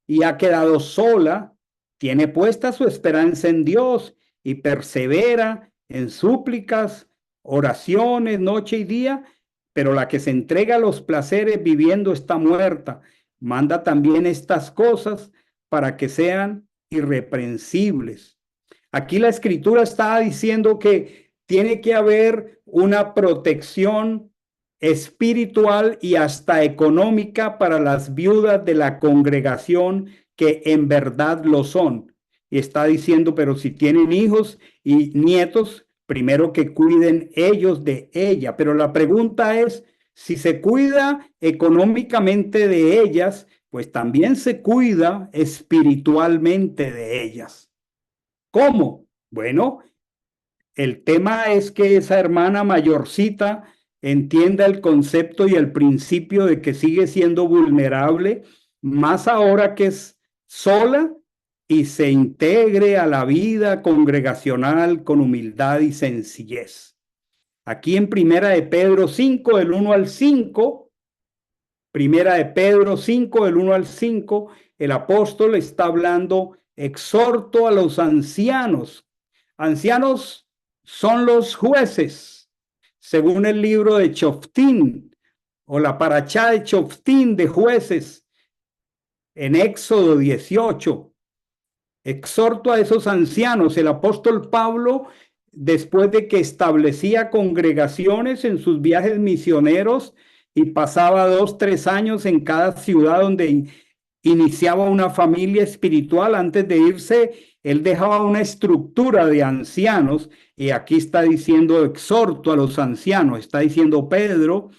y ha quedado sola, tiene puesta su esperanza en Dios y persevera en súplicas, oraciones, noche y día, pero la que se entrega a los placeres viviendo está muerta. Manda también estas cosas para que sean irreprensibles. Aquí la Escritura está diciendo que tiene que haber una protección espiritual y hasta económica para las viudas de la congregación que en verdad lo son. Y está diciendo, pero si tienen hijos y nietos, primero que cuiden ellos de ella. Pero la pregunta es, si se cuida económicamente de ellas, pues también se cuida espiritualmente de ellas. ¿Cómo? Bueno, el tema es que esa hermana mayorcita entienda el concepto y el principio de que sigue siendo vulnerable, más ahora que es sola, y se integre a la vida congregacional con humildad y sencillez. Aquí en Primera de Pedro 5, del 1 al 5, Primera de Pedro 5, del 1 al 5, el apóstol está hablando, exhorto a los ancianos. Ancianos son los jueces, según el libro de Choftín o la parachá de Choftín de jueces en Éxodo 18. Exhorto a esos ancianos. El apóstol Pablo, después de que establecía congregaciones en sus viajes misioneros y pasaba 2, 3 años en cada ciudad donde iniciaba una familia espiritual, antes de irse, él dejaba una estructura de ancianos, y aquí está diciendo exhorto a los ancianos, está diciendo Pedro,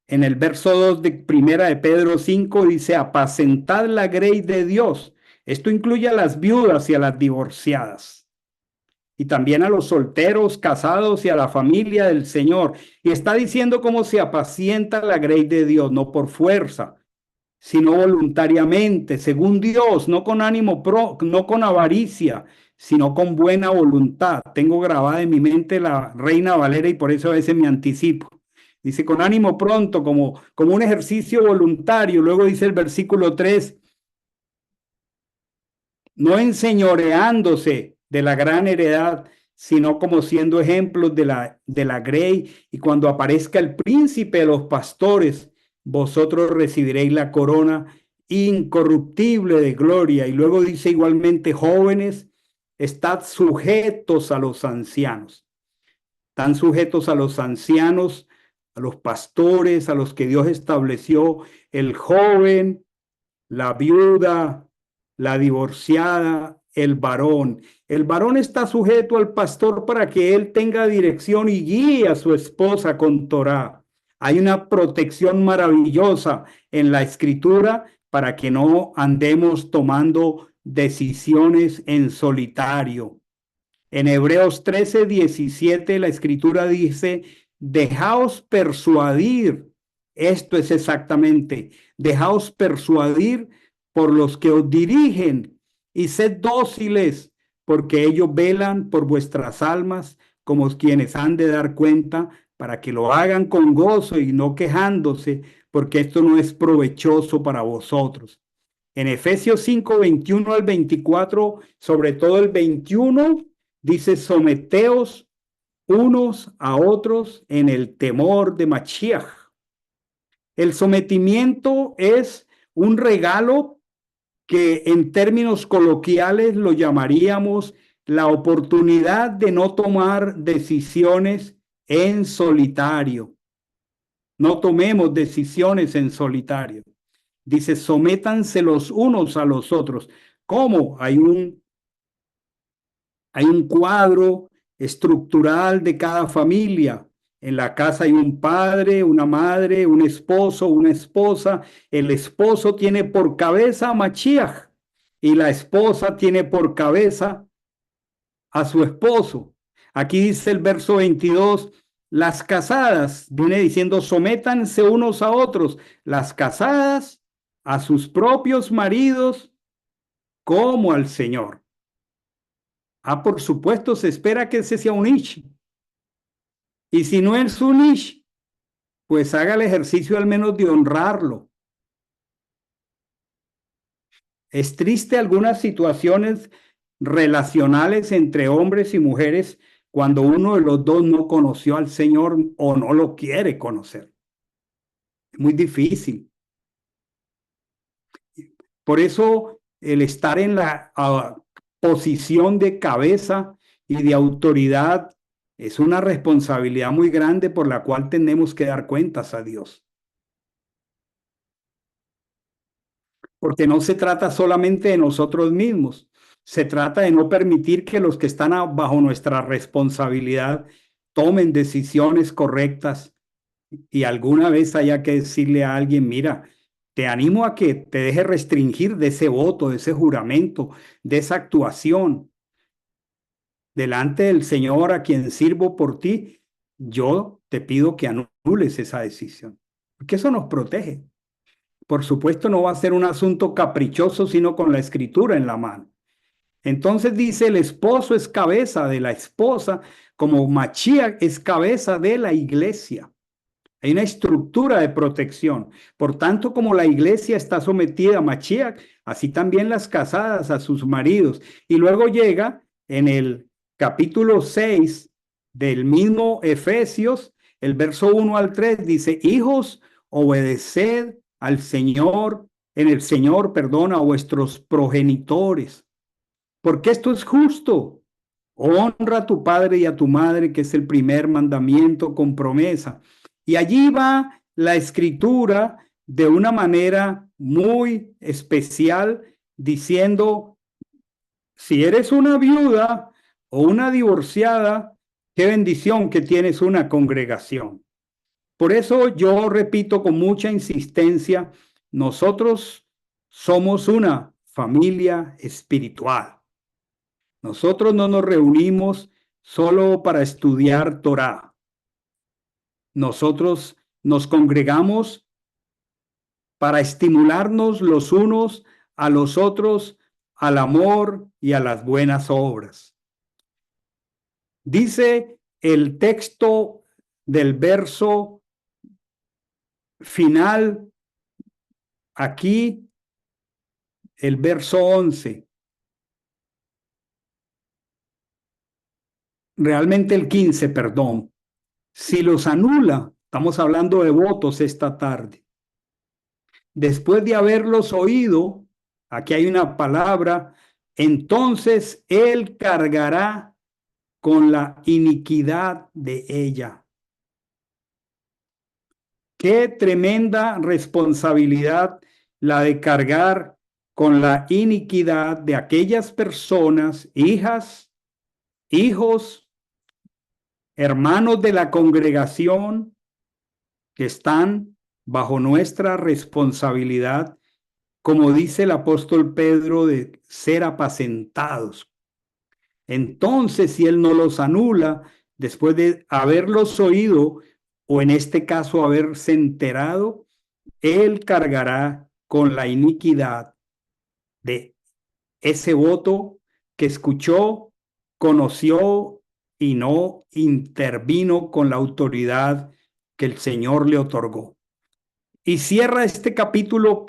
En el verso 2 de Primera de Pedro 5 dice, apacentad la grey de Dios. Esto incluye a las viudas y a las divorciadas. Y también a los solteros, casados y a la familia del Señor. Y está diciendo cómo se apacienta la grey de Dios, no por fuerza, sino voluntariamente, según Dios, no con ánimo no con avaricia, sino con buena voluntad. Tengo grabada en mi mente la Reina Valera y por eso a veces me anticipo. Dice, con ánimo pronto, como un ejercicio voluntario. Luego dice el versículo 3, no enseñoreándose de la gran heredad, sino como siendo ejemplos de la grey. Y cuando aparezca el príncipe de los pastores, vosotros recibiréis la corona incorruptible de gloria. Y luego dice igualmente, jóvenes, estad sujetos a los ancianos. Están sujetos a los ancianos, a los pastores, a los que Dios estableció, el joven, la viuda, la divorciada, el varón. El varón está sujeto al pastor para que él tenga dirección y guíe a su esposa con Torá. Hay una protección maravillosa en la escritura para que no andemos tomando decisiones en solitario. En Hebreos 13:17 la escritura dice, dejaos persuadir. Esto es exactamente, dejaos persuadir por los que os dirigen y sed dóciles, porque ellos velan por vuestras almas como quienes han de dar cuenta, para que lo hagan con gozo y no quejándose, porque esto no es provechoso para vosotros. En Efesios 5:21 al 24, sobre todo el 21, dice, someteos unos a otros en el temor de Mashiach. El sometimiento es un regalo que en términos coloquiales lo llamaríamos la oportunidad de no tomar decisiones en solitario. No tomemos decisiones en solitario. Dice, sométanse los unos a los otros. ¿Cómo? Hay un cuadro estructural de cada familia. En la casa hay un padre, una madre, un esposo, una esposa. El esposo tiene por cabeza a Mashiach y la esposa tiene por cabeza a su esposo. Aquí dice el verso 22, las casadas, viene diciendo, sométanse unos a otros. Las casadas a sus propios maridos como al Señor. Por supuesto, se espera que ese sea un ish. Y si no es un ish, pues haga el ejercicio al menos de honrarlo. Es triste algunas situaciones relacionales entre hombres y mujeres cuando uno de los dos no conoció al Señor o no lo quiere conocer. Es muy difícil. Por eso el estar en la posición de cabeza y de autoridad es una responsabilidad muy grande por la cual tenemos que dar cuentas a Dios. Porque no se trata solamente de nosotros mismos, se trata de no permitir que los que están bajo nuestra responsabilidad tomen decisiones correctas y alguna vez haya que decirle a alguien, mira, te animo a que te dejes restringir de ese voto, de ese juramento, de esa actuación. Delante del Señor a quien sirvo por ti, yo te pido que anules esa decisión, porque eso nos protege. Por supuesto, no va a ser un asunto caprichoso, sino con la escritura en la mano. Entonces dice, el esposo es cabeza de la esposa, como Mashiach es cabeza de la iglesia. Hay una estructura de protección. Por tanto, como la iglesia está sometida a Mashiach, así también las casadas a sus maridos. Y luego llega en el capítulo 6 del mismo Efesios, el verso 1 al 3, dice, hijos, obedeced al Señor, en el Señor, a vuestros progenitores, porque esto es justo. Honra a tu padre y a tu madre, que es el primer mandamiento con promesa. Y allí va la escritura de una manera muy especial, diciendo, si eres una viuda o una divorciada, qué bendición que tienes una congregación. Por eso yo repito con mucha insistencia, nosotros somos una familia espiritual. Nosotros no nos reunimos solo para estudiar Torá. Nosotros nos congregamos para estimularnos los unos a los otros al amor y a las buenas obras. Dice el texto del verso final, aquí, el verso 11. Realmente el 15, perdón. Si los anula, estamos hablando de votos esta tarde. Después de haberlos oído, aquí hay una palabra, entonces él cargará con la iniquidad de ella. Qué tremenda responsabilidad la de cargar con la iniquidad de aquellas personas, hijas, hijos, hermanos de la congregación que están bajo nuestra responsabilidad, como dice el apóstol Pedro, de ser apacentados. Entonces, si él no los anula, después de haberlos oído, o en este caso haberse enterado, él cargará con la iniquidad de ese voto que escuchó, conoció y no intervino con la autoridad que el Señor le otorgó. Y cierra este capítulo,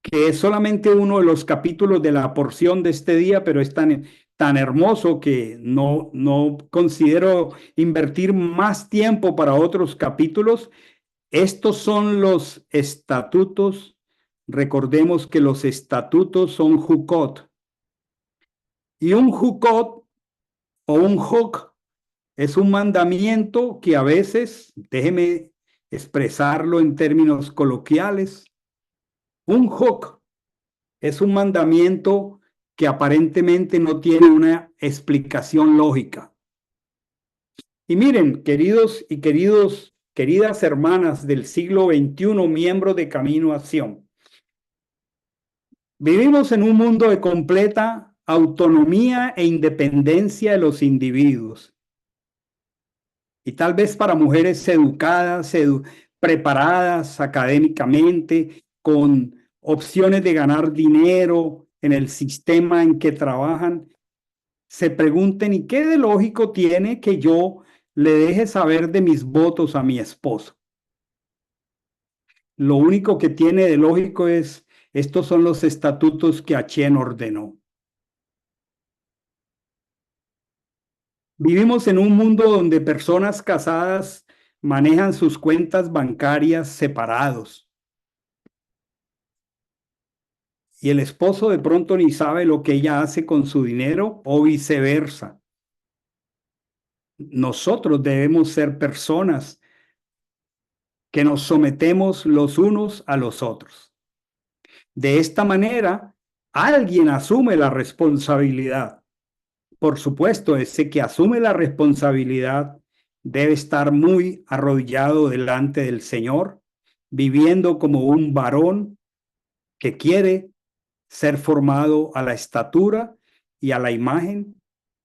que es solamente uno de los capítulos de la porción de este día, pero es tan hermoso que no considero invertir más tiempo para otros capítulos. Estos son los estatutos. Recordemos que los estatutos son jukot. Y un jukot o un juk es un mandamiento que a veces, déjeme expresarlo en términos coloquiales, un juk es un mandamiento que aparentemente no tiene una explicación lógica. Y miren, queridas hermanas del siglo XXI, miembros de Camino a Sion, vivimos en un mundo de completa autonomía e independencia de los individuos. Y tal vez para mujeres educadas, preparadas académicamente, con opciones de ganar dinero en el sistema en que trabajan, se pregunten, ¿y qué de lógico tiene que yo le deje saber de mis votos a mi esposo? Lo único que tiene de lógico es, estos son los estatutos que Achén ordenó. Vivimos en un mundo donde personas casadas manejan sus cuentas bancarias separados. Y el esposo de pronto ni sabe lo que ella hace con su dinero o viceversa. Nosotros debemos ser personas que nos sometemos los unos a los otros. De esta manera, alguien asume la responsabilidad. Por supuesto, ese que asume la responsabilidad debe estar muy arrodillado delante del Señor, viviendo como un varón que quiere ser formado a la estatura y a la imagen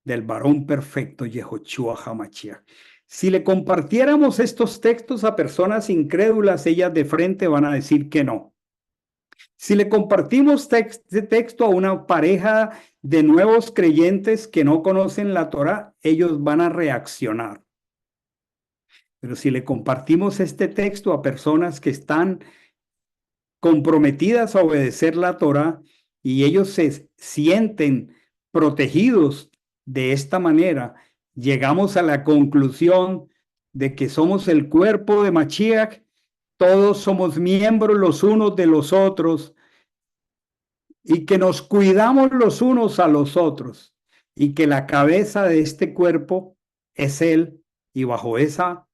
del varón perfecto, Yehoshua HaMashiach. Si le compartiéramos estos textos a personas incrédulas, ellas de frente van a decir que no. Si le compartimos este texto a una pareja de nuevos creyentes que no conocen la Torá, ellos van a reaccionar. Pero si le compartimos este texto a personas que están comprometidas a obedecer la Torá y ellos se sienten protegidos de esta manera, llegamos a la conclusión de que somos el cuerpo de Mashiach, todos somos miembros los unos de los otros y que nos cuidamos los unos a los otros y que la cabeza de este cuerpo es Él y bajo esa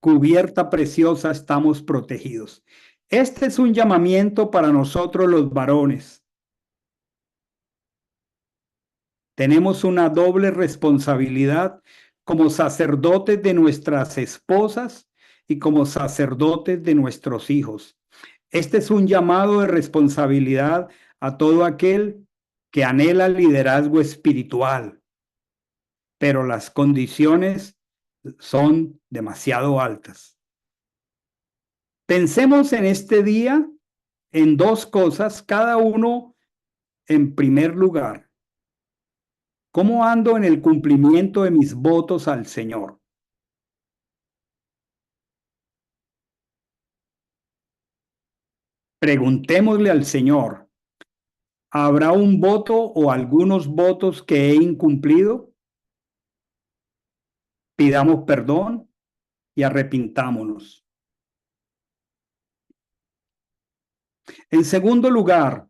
cubierta preciosa estamos protegidos. Este es un llamamiento para nosotros los varones. Tenemos una doble responsabilidad como sacerdotes de nuestras esposas y como sacerdotes de nuestros hijos. Este es un llamado de responsabilidad a todo aquel que anhela liderazgo espiritual, pero las condiciones son demasiado altas. Pensemos en este día en dos cosas, cada uno en primer lugar. ¿Cómo ando en el cumplimiento de mis votos al Señor? Preguntémosle al Señor, ¿habrá un voto o algunos votos que he incumplido? Pidamos perdón y arrepintámonos. En segundo lugar,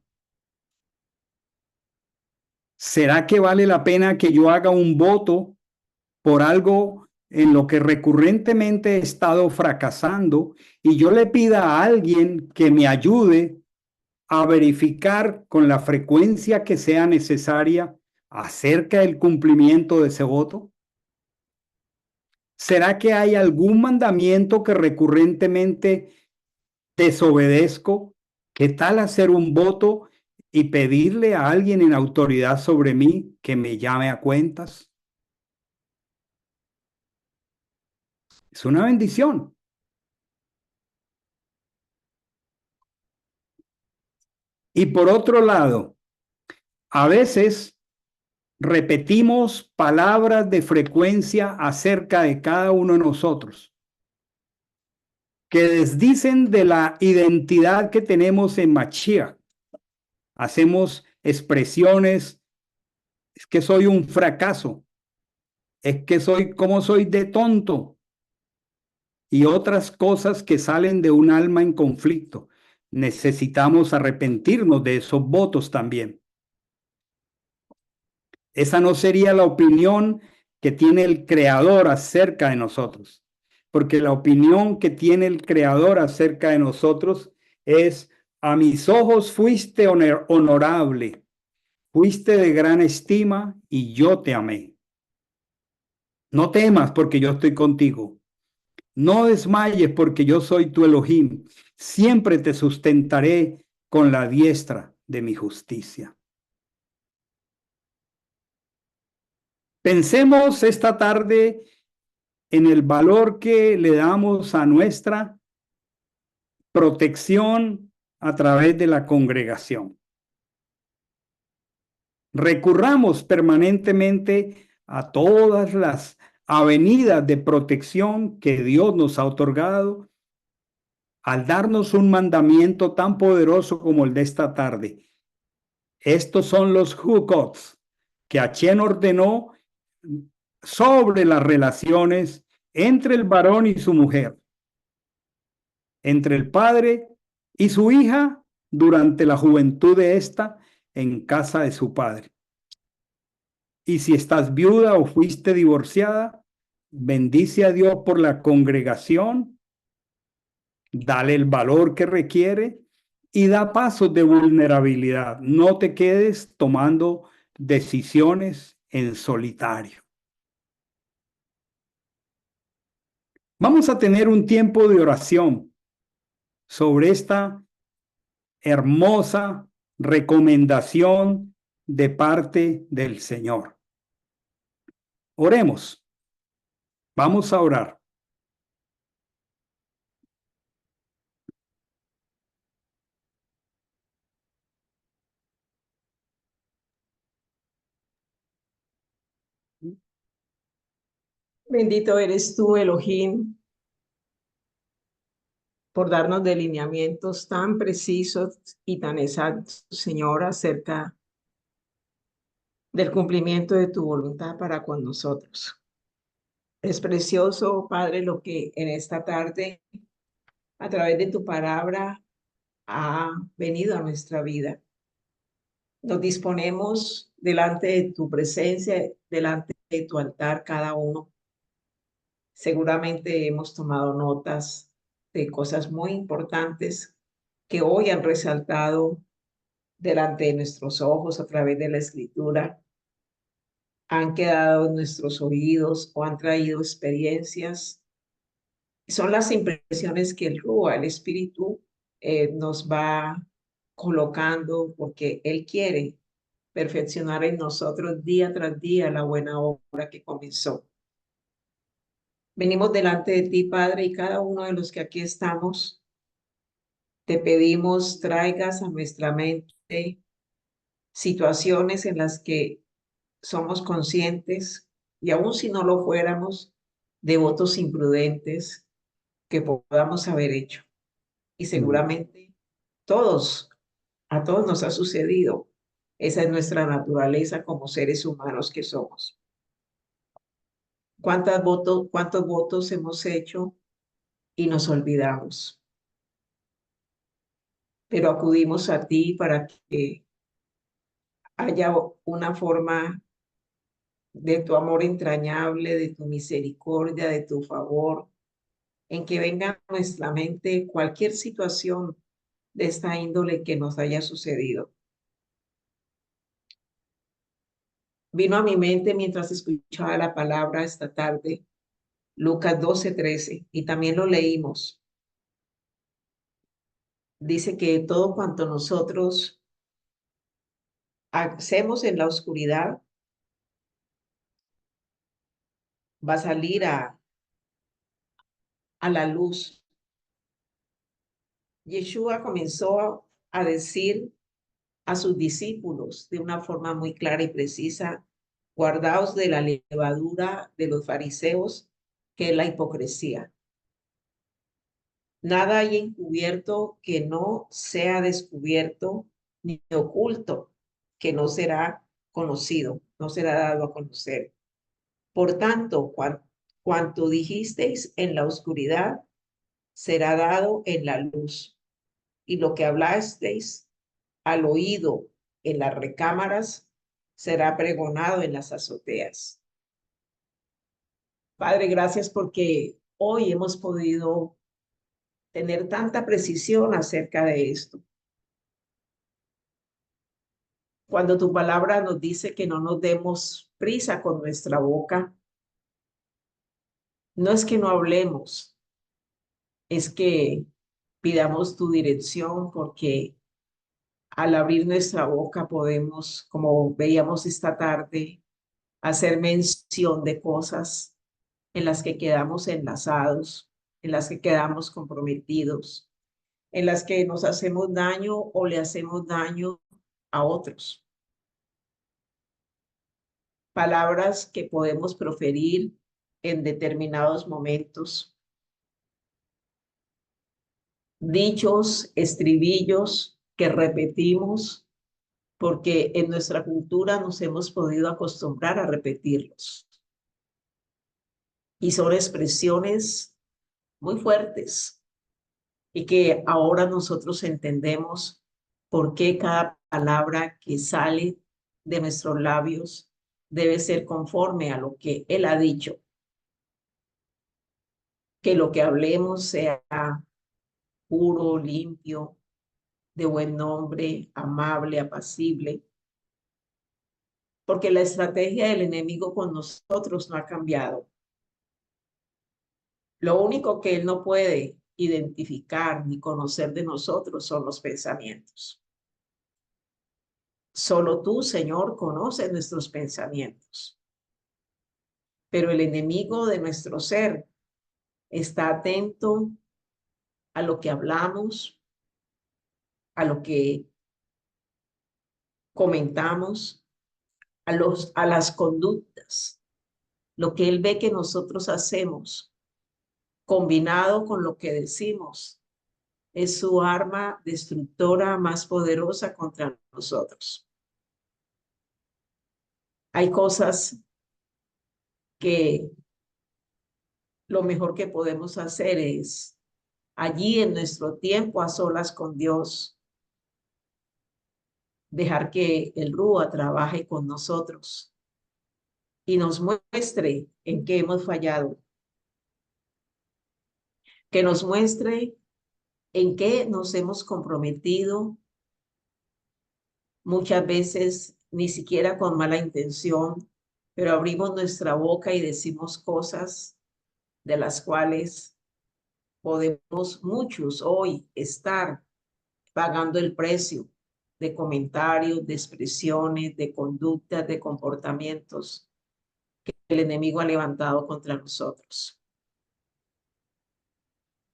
¿será que vale la pena que yo haga un voto por algo en lo que recurrentemente he estado fracasando y yo le pida a alguien que me ayude a verificar con la frecuencia que sea necesaria acerca del cumplimiento de ese voto? ¿Será que hay algún mandamiento que recurrentemente desobedezco? ¿Qué tal hacer un voto y pedirle a alguien en autoridad sobre mí que me llame a cuentas? Es una bendición. Y por otro lado, a veces repetimos palabras de frecuencia acerca de cada uno de nosotros, que desdicen de la identidad que tenemos en Mashiach. Hacemos expresiones, es que soy un fracaso, es que cómo soy de tonto, y otras cosas que salen de un alma en conflicto. Necesitamos arrepentirnos de esos votos también. Esa no sería la opinión que tiene el Creador acerca de nosotros, porque la opinión que tiene el Creador acerca de nosotros es: a mis ojos fuiste honorable, fuiste de gran estima y yo te amé. No temas porque yo estoy contigo. No desmayes porque yo soy tu Elohim. Siempre te sustentaré con la diestra de mi justicia. Pensemos esta tarde en el valor que le damos a nuestra protección a través de la congregación. Recurramos permanentemente a todas las avenidas de protección que Dios nos ha otorgado al darnos un mandamiento tan poderoso como el de esta tarde. Estos son los hukots que Hashem ordenó sobre las relaciones entre el varón y su mujer, entre el padre y su hija durante la juventud de ésta en casa de su padre. Y si estás viuda o fuiste divorciada, bendice a Dios por la congregación, dale el valor que requiere y da pasos de vulnerabilidad. No te quedes tomando decisiones en solitario. Vamos a tener un tiempo de oración sobre esta hermosa recomendación de parte del Señor. Oremos. Vamos a orar. Bendito eres tú, Elohim, por darnos delineamientos tan precisos y tan exactos, Señor, acerca del cumplimiento de tu voluntad para con nosotros. Es precioso, Padre, lo que en esta tarde, a través de tu palabra, ha venido a nuestra vida. Nos disponemos delante de tu presencia, delante de tu altar, cada uno. Seguramente hemos tomado notas de cosas muy importantes que hoy han resaltado delante de nuestros ojos a través de la escritura, han quedado en nuestros oídos o han traído experiencias Son las impresiones que el Rúa, el Espíritu, nos va colocando porque Él quiere perfeccionar en nosotros día tras día la buena obra que comenzó. Venimos delante de ti, Padre, y cada uno de los que aquí estamos, te pedimos traigas a nuestra mente situaciones en las que somos conscientes, y aun si no lo fuéramos, de votos imprudentes que podamos haber hecho. Y seguramente a todos nos ha sucedido. Esa es nuestra naturaleza como seres humanos que somos. ¿Cuántos votos hemos hecho y nos olvidamos? Pero acudimos a ti para que haya una forma de tu amor entrañable, de tu misericordia, de tu favor, en que venga a nuestra mente cualquier situación de esta índole que nos haya sucedido. Vino a mi mente mientras escuchaba la palabra esta tarde, Lucas 12:13, y también lo leímos. Dice que todo cuanto nosotros hacemos en la oscuridad va a salir a la luz. Yeshua comenzó a decir a sus discípulos de una forma muy clara y precisa: guardaos de la levadura de los fariseos, que es la hipocresía. Nada hay encubierto que no sea descubierto, ni oculto que no será conocido, no será dado a conocer. Por tanto, cuanto dijisteis en la oscuridad, será dado en la luz. Y lo que hablasteis al oído en las recámaras, será pregonado en las azoteas. Padre, gracias porque hoy hemos podido tener tanta precisión acerca de esto. Cuando tu palabra nos dice que no nos demos prisa con nuestra boca, no es que no hablemos, es que pidamos tu dirección, porque al abrir nuestra boca podemos, como veíamos esta tarde, hacer mención de cosas en las que quedamos enlazados, en las que quedamos comprometidos, en las que nos hacemos daño o le hacemos daño a otros. Palabras que podemos proferir en determinados momentos, dichos, estribillos que repetimos porque en nuestra cultura nos hemos podido acostumbrar a repetirlos. Y son expresiones muy fuertes y que ahora nosotros entendemos por qué cada palabra que sale de nuestros labios debe ser conforme a lo que Él ha dicho. Que lo que hablemos sea puro, limpio, de buen nombre, amable, apacible, porque la estrategia del enemigo con nosotros no ha cambiado. Lo único que él no puede identificar ni conocer de nosotros son los pensamientos. Solo tú, Señor, conoces nuestros pensamientos. Pero el enemigo de nuestro ser está atento a lo que hablamos, a lo que comentamos, a las conductas. Lo que él ve que nosotros hacemos, combinado con lo que decimos, es su arma destructora más poderosa contra nosotros. Hay cosas que lo mejor que podemos hacer es allí en nuestro tiempo a solas con Dios, dejar que el Rúa trabaje con nosotros y nos muestre en qué hemos fallado, que nos muestre en qué nos hemos comprometido, muchas veces ni siquiera con mala intención, pero abrimos nuestra boca y decimos cosas de las cuales podemos muchos hoy estar pagando el precio de comentarios, de expresiones, de conductas, de comportamientos que el enemigo ha levantado contra nosotros.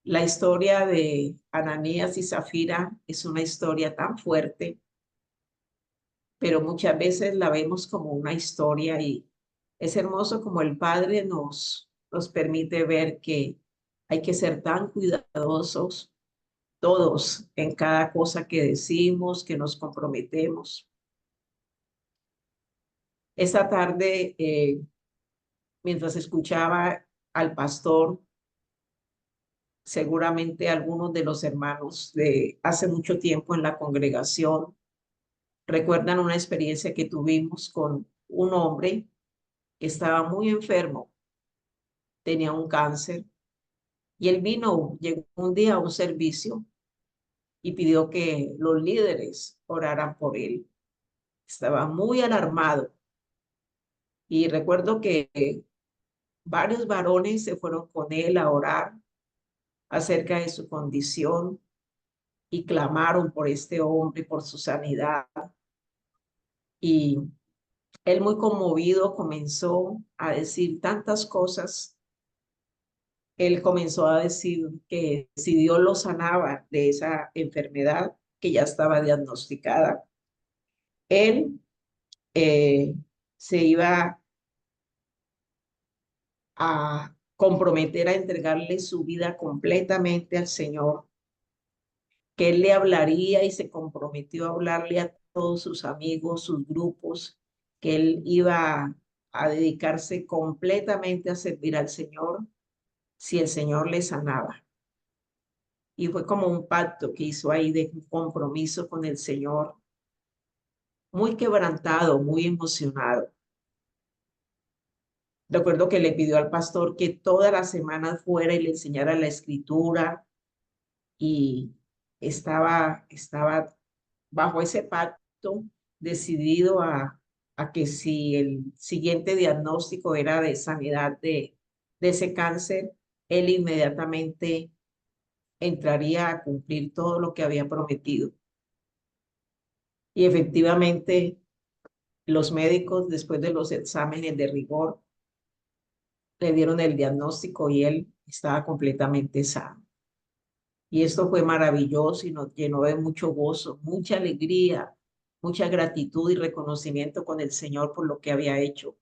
La historia de Ananías y Zafira es una historia tan fuerte, pero muchas veces la vemos como una historia y es hermoso como el Padre nos permite ver que hay que ser tan cuidadosos todos en cada cosa que decimos, que nos comprometemos. Esta tarde, mientras escuchaba al pastor, seguramente algunos de los hermanos de hace mucho tiempo en la congregación recuerdan una experiencia que tuvimos con un hombre que estaba muy enfermo, tenía un cáncer, y él llegó un día a un servicio y pidió que los líderes oraran por él. Estaba muy alarmado y recuerdo que varios varones se fueron con él a orar acerca de su condición y clamaron por este hombre, por su sanidad. Y él muy conmovido comenzó a decir tantas cosas. Él comenzó a decir que si Dios lo sanaba de esa enfermedad que ya estaba diagnosticada, él se iba a comprometer a entregarle su vida completamente al Señor, que él le hablaría y se comprometió a hablarle a todos sus amigos, sus grupos, que él iba a dedicarse completamente a servir al Señor si el Señor le sanaba. Y fue como un pacto que hizo ahí de un compromiso con el Señor, muy quebrantado, muy emocionado. Recuerdo que le pidió al pastor que todas las semanas fuera y le enseñara la escritura y estaba bajo ese pacto decidido a que si el siguiente diagnóstico era de sanidad de ese cáncer, él inmediatamente entraría a cumplir todo lo que había prometido. Y efectivamente, los médicos, después de los exámenes de rigor, le dieron el diagnóstico y él estaba completamente sano. Y esto fue maravilloso y nos llenó de mucho gozo, mucha alegría, mucha gratitud y reconocimiento con el Señor por lo que había hecho.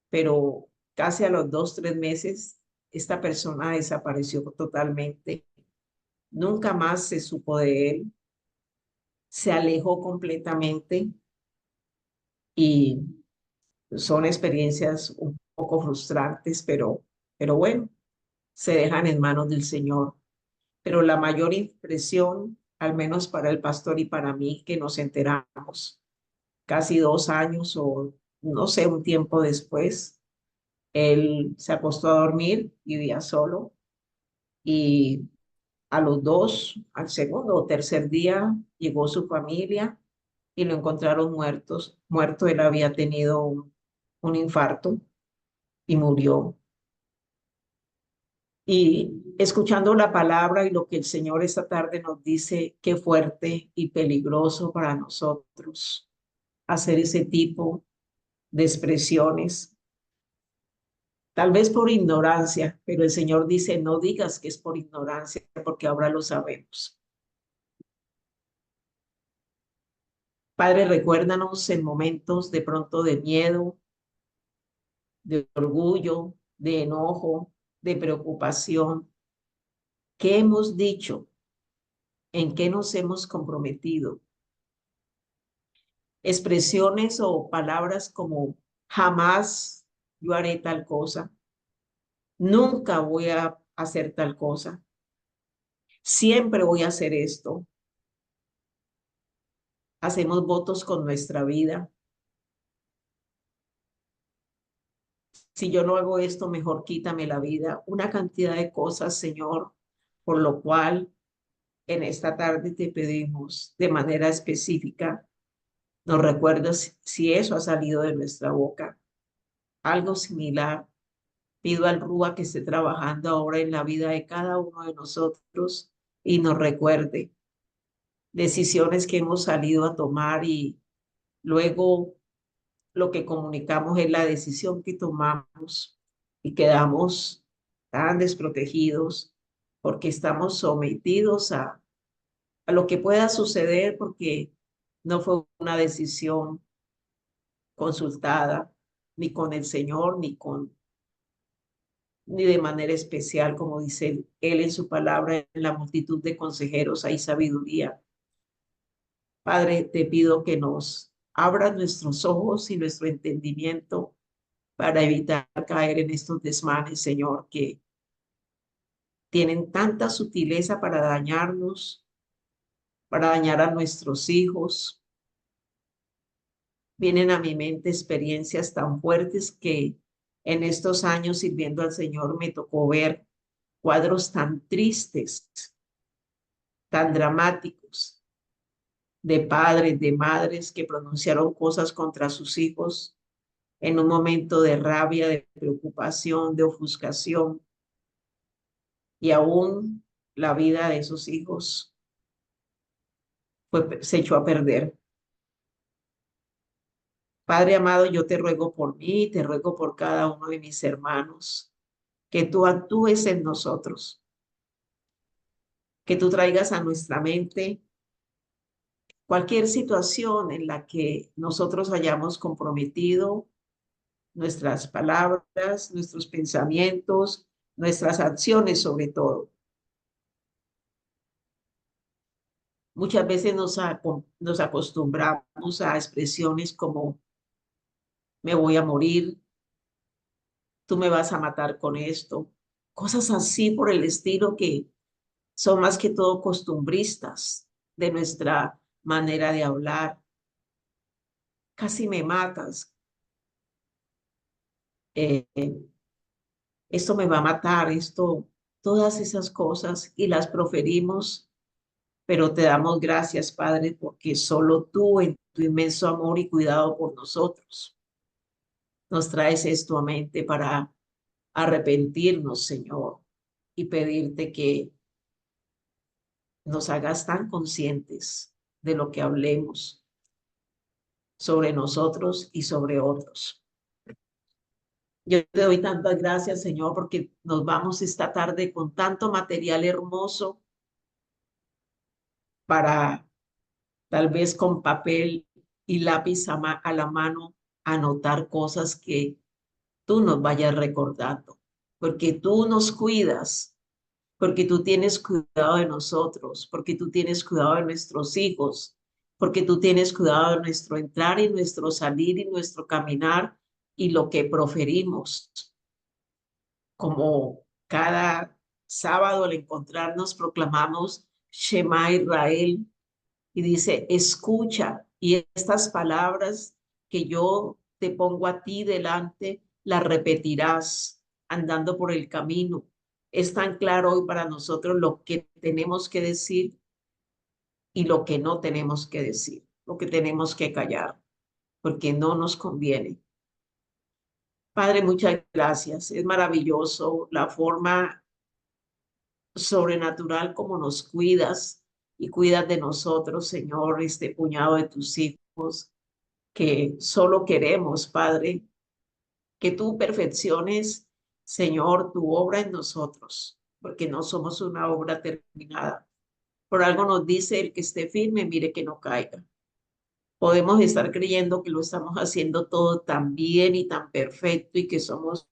Pero casi a los 2, 3 meses, esta persona desapareció totalmente. Nunca más se supo de él. Se alejó completamente y son experiencias un poco frustrantes, pero bueno, se dejan en manos del Señor. Pero la mayor impresión, al menos para el pastor y para mí, que nos enteramos casi 2 años o no sé, un tiempo después, él se acostó a dormir, vivía solo y a los 2, al segundo o tercer día llegó su familia y lo encontraron muerto. Él había tenido un infarto y murió. Y escuchando la palabra y lo que el Señor esta tarde nos dice, qué fuerte y peligroso para nosotros hacer ese tipo de expresiones, tal vez por ignorancia, pero el Señor dice, no digas que es por ignorancia, porque ahora lo sabemos. Padre, recuérdanos en momentos de pronto de miedo, de orgullo, de enojo, de preocupación. ¿Qué hemos dicho? ¿En qué nos hemos comprometido? Expresiones o palabras como jamás yo haré tal cosa, nunca voy a hacer tal cosa, siempre voy a hacer esto. Hacemos votos con nuestra vida. Si yo no hago esto, mejor quítame la vida. Una cantidad de cosas, Señor, por lo cual en esta tarde te pedimos de manera específica, nos recuerdas si eso ha salido de nuestra boca, algo similar. Pido al Rúa que esté trabajando ahora en la vida de cada uno de nosotros y nos recuerde decisiones que hemos salido a tomar y luego lo que comunicamos es la decisión que tomamos y quedamos tan desprotegidos porque estamos sometidos a lo que pueda suceder porque no fue una decisión consultada ni con el Señor ni de manera especial, como dice él en su palabra, en la multitud de consejeros hay sabiduría. Padre, te pido que nos abras nuestros ojos y nuestro entendimiento para evitar caer en estos desmanes, Señor, que tienen tanta sutileza para dañarnos, para dañar a nuestros hijos. Vienen a mi mente experiencias tan fuertes que en estos años sirviendo al Señor me tocó ver cuadros tan tristes, tan dramáticos, de padres, de madres que pronunciaron cosas contra sus hijos en un momento de rabia, de preocupación, de ofuscación, y aún la vida de esos hijos se echó a perder. Padre amado, yo te ruego por mí, te ruego por cada uno de mis hermanos, que tú actúes en nosotros, que tú traigas a nuestra mente cualquier situación en la que nosotros hayamos comprometido nuestras palabras, nuestros pensamientos, nuestras acciones sobre todo. Muchas veces nos acostumbramos a expresiones como me voy a morir, tú me vas a matar con esto, cosas así por el estilo que son más que todo costumbristas de nuestra manera de hablar. Casi me matas, eh, esto me va a matar, esto, todas esas cosas y las proferimos, pero te damos gracias, Padre, porque solo tú en tu inmenso amor y cuidado por nosotros nos traes esto a mente para arrepentirnos, Señor, y pedirte que nos hagas tan conscientes de lo que hablemos sobre nosotros y sobre otros. Yo te doy tantas gracias, Señor, porque nos vamos esta tarde con tanto material hermoso para tal vez con papel y lápiz a la mano anotar cosas que tú nos vayas recordando, porque tú nos cuidas, porque tú tienes cuidado de nosotros, porque tú tienes cuidado de nuestros hijos, porque tú tienes cuidado de nuestro entrar y nuestro salir y nuestro caminar y lo que proferimos. Como cada sábado al encontrarnos proclamamos Shema Israel y dice, escucha y estas palabras que yo te pongo a ti delante, las repetirás andando por el camino. Es tan claro hoy para nosotros lo que tenemos que decir y lo que no tenemos que decir, lo que tenemos que callar, porque no nos conviene. Padre, muchas gracias. Es maravilloso la forma sobrenatural como nos cuidas y cuidas de nosotros, Señor, este puñado de tus hijos que solo queremos, Padre, que tú perfecciones, Señor, tu obra en nosotros, porque no somos una obra terminada. Por algo nos dice el que esté firme, mire que no caiga. Podemos estar creyendo que lo estamos haciendo todo tan bien y tan perfecto y que somos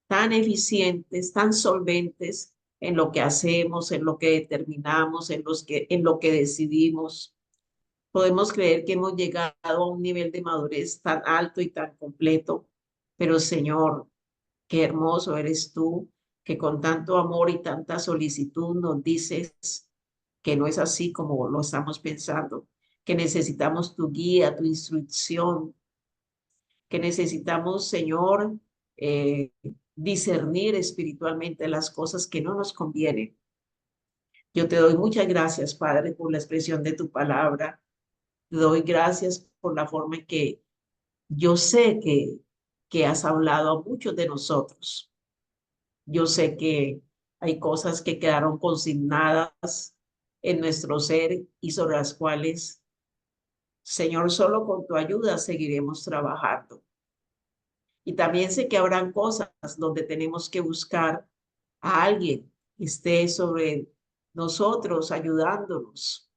tan eficientes, tan solventes en lo que hacemos, en lo que determinamos, en lo que decidimos. Podemos creer que hemos llegado a un nivel de madurez tan alto y tan completo, pero Señor, qué hermoso eres tú, que con tanto amor y tanta solicitud nos dices que no es así como lo estamos pensando, que necesitamos tu guía, tu instrucción, que necesitamos, Señor, discernir espiritualmente las cosas que no nos convienen. Yo te doy muchas gracias, Padre, por la expresión de tu palabra. Te doy gracias por la forma en que yo sé que has hablado a muchos de nosotros Yo sé que hay cosas que quedaron consignadas en nuestro ser y sobre las cuales, Señor, solo con tu ayuda seguiremos trabajando. Y también sé que habrán cosas donde tenemos que buscar a alguien que esté sobre nosotros, ayudándonos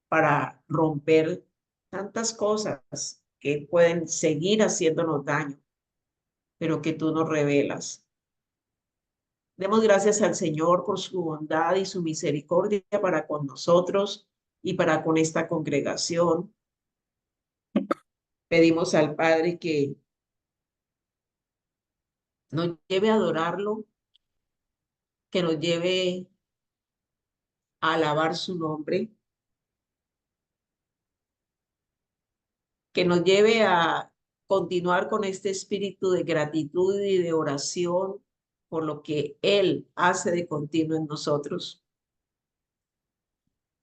para romper tantas cosas que pueden seguir haciéndonos daño, pero que tú nos revelas. Demos gracias al Señor por su bondad y su misericordia para con nosotros y para con esta congregación. Pedimos al Padre que nos lleve a adorarlo, que nos lleve a alabar su nombre, que nos lleve a continuar con este espíritu de gratitud y de oración por lo que Él hace de continuo en nosotros.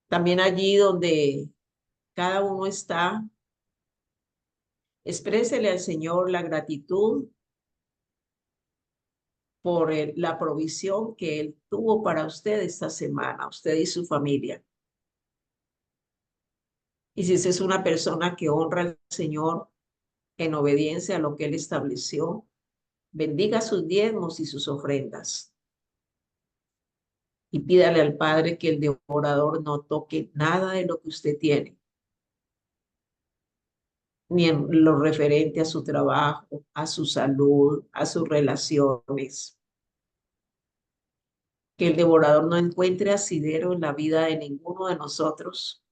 También allí donde cada uno está, exprésele al Señor la gratitud por la provisión que Él tuvo para usted esta semana, usted y su familia. Y si usted es una persona que honra al Señor en obediencia a lo que Él estableció, bendiga sus diezmos y sus ofrendas. Y pídale al Padre que el devorador no toque nada de lo que usted tiene, ni en lo referente a su trabajo, a su salud, a sus relaciones. Que el devorador no encuentre asidero en la vida de ninguno de nosotros,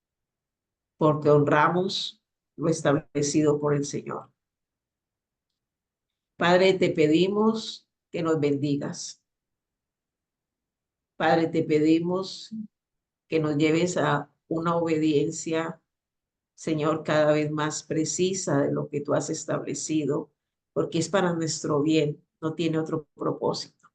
porque honramos lo establecido por el Señor. Padre, te pedimos que nos bendigas. Padre, te pedimos que nos lleves a una obediencia, Señor, cada vez más precisa de lo que tú has establecido, porque es para nuestro bien, no tiene otro propósito.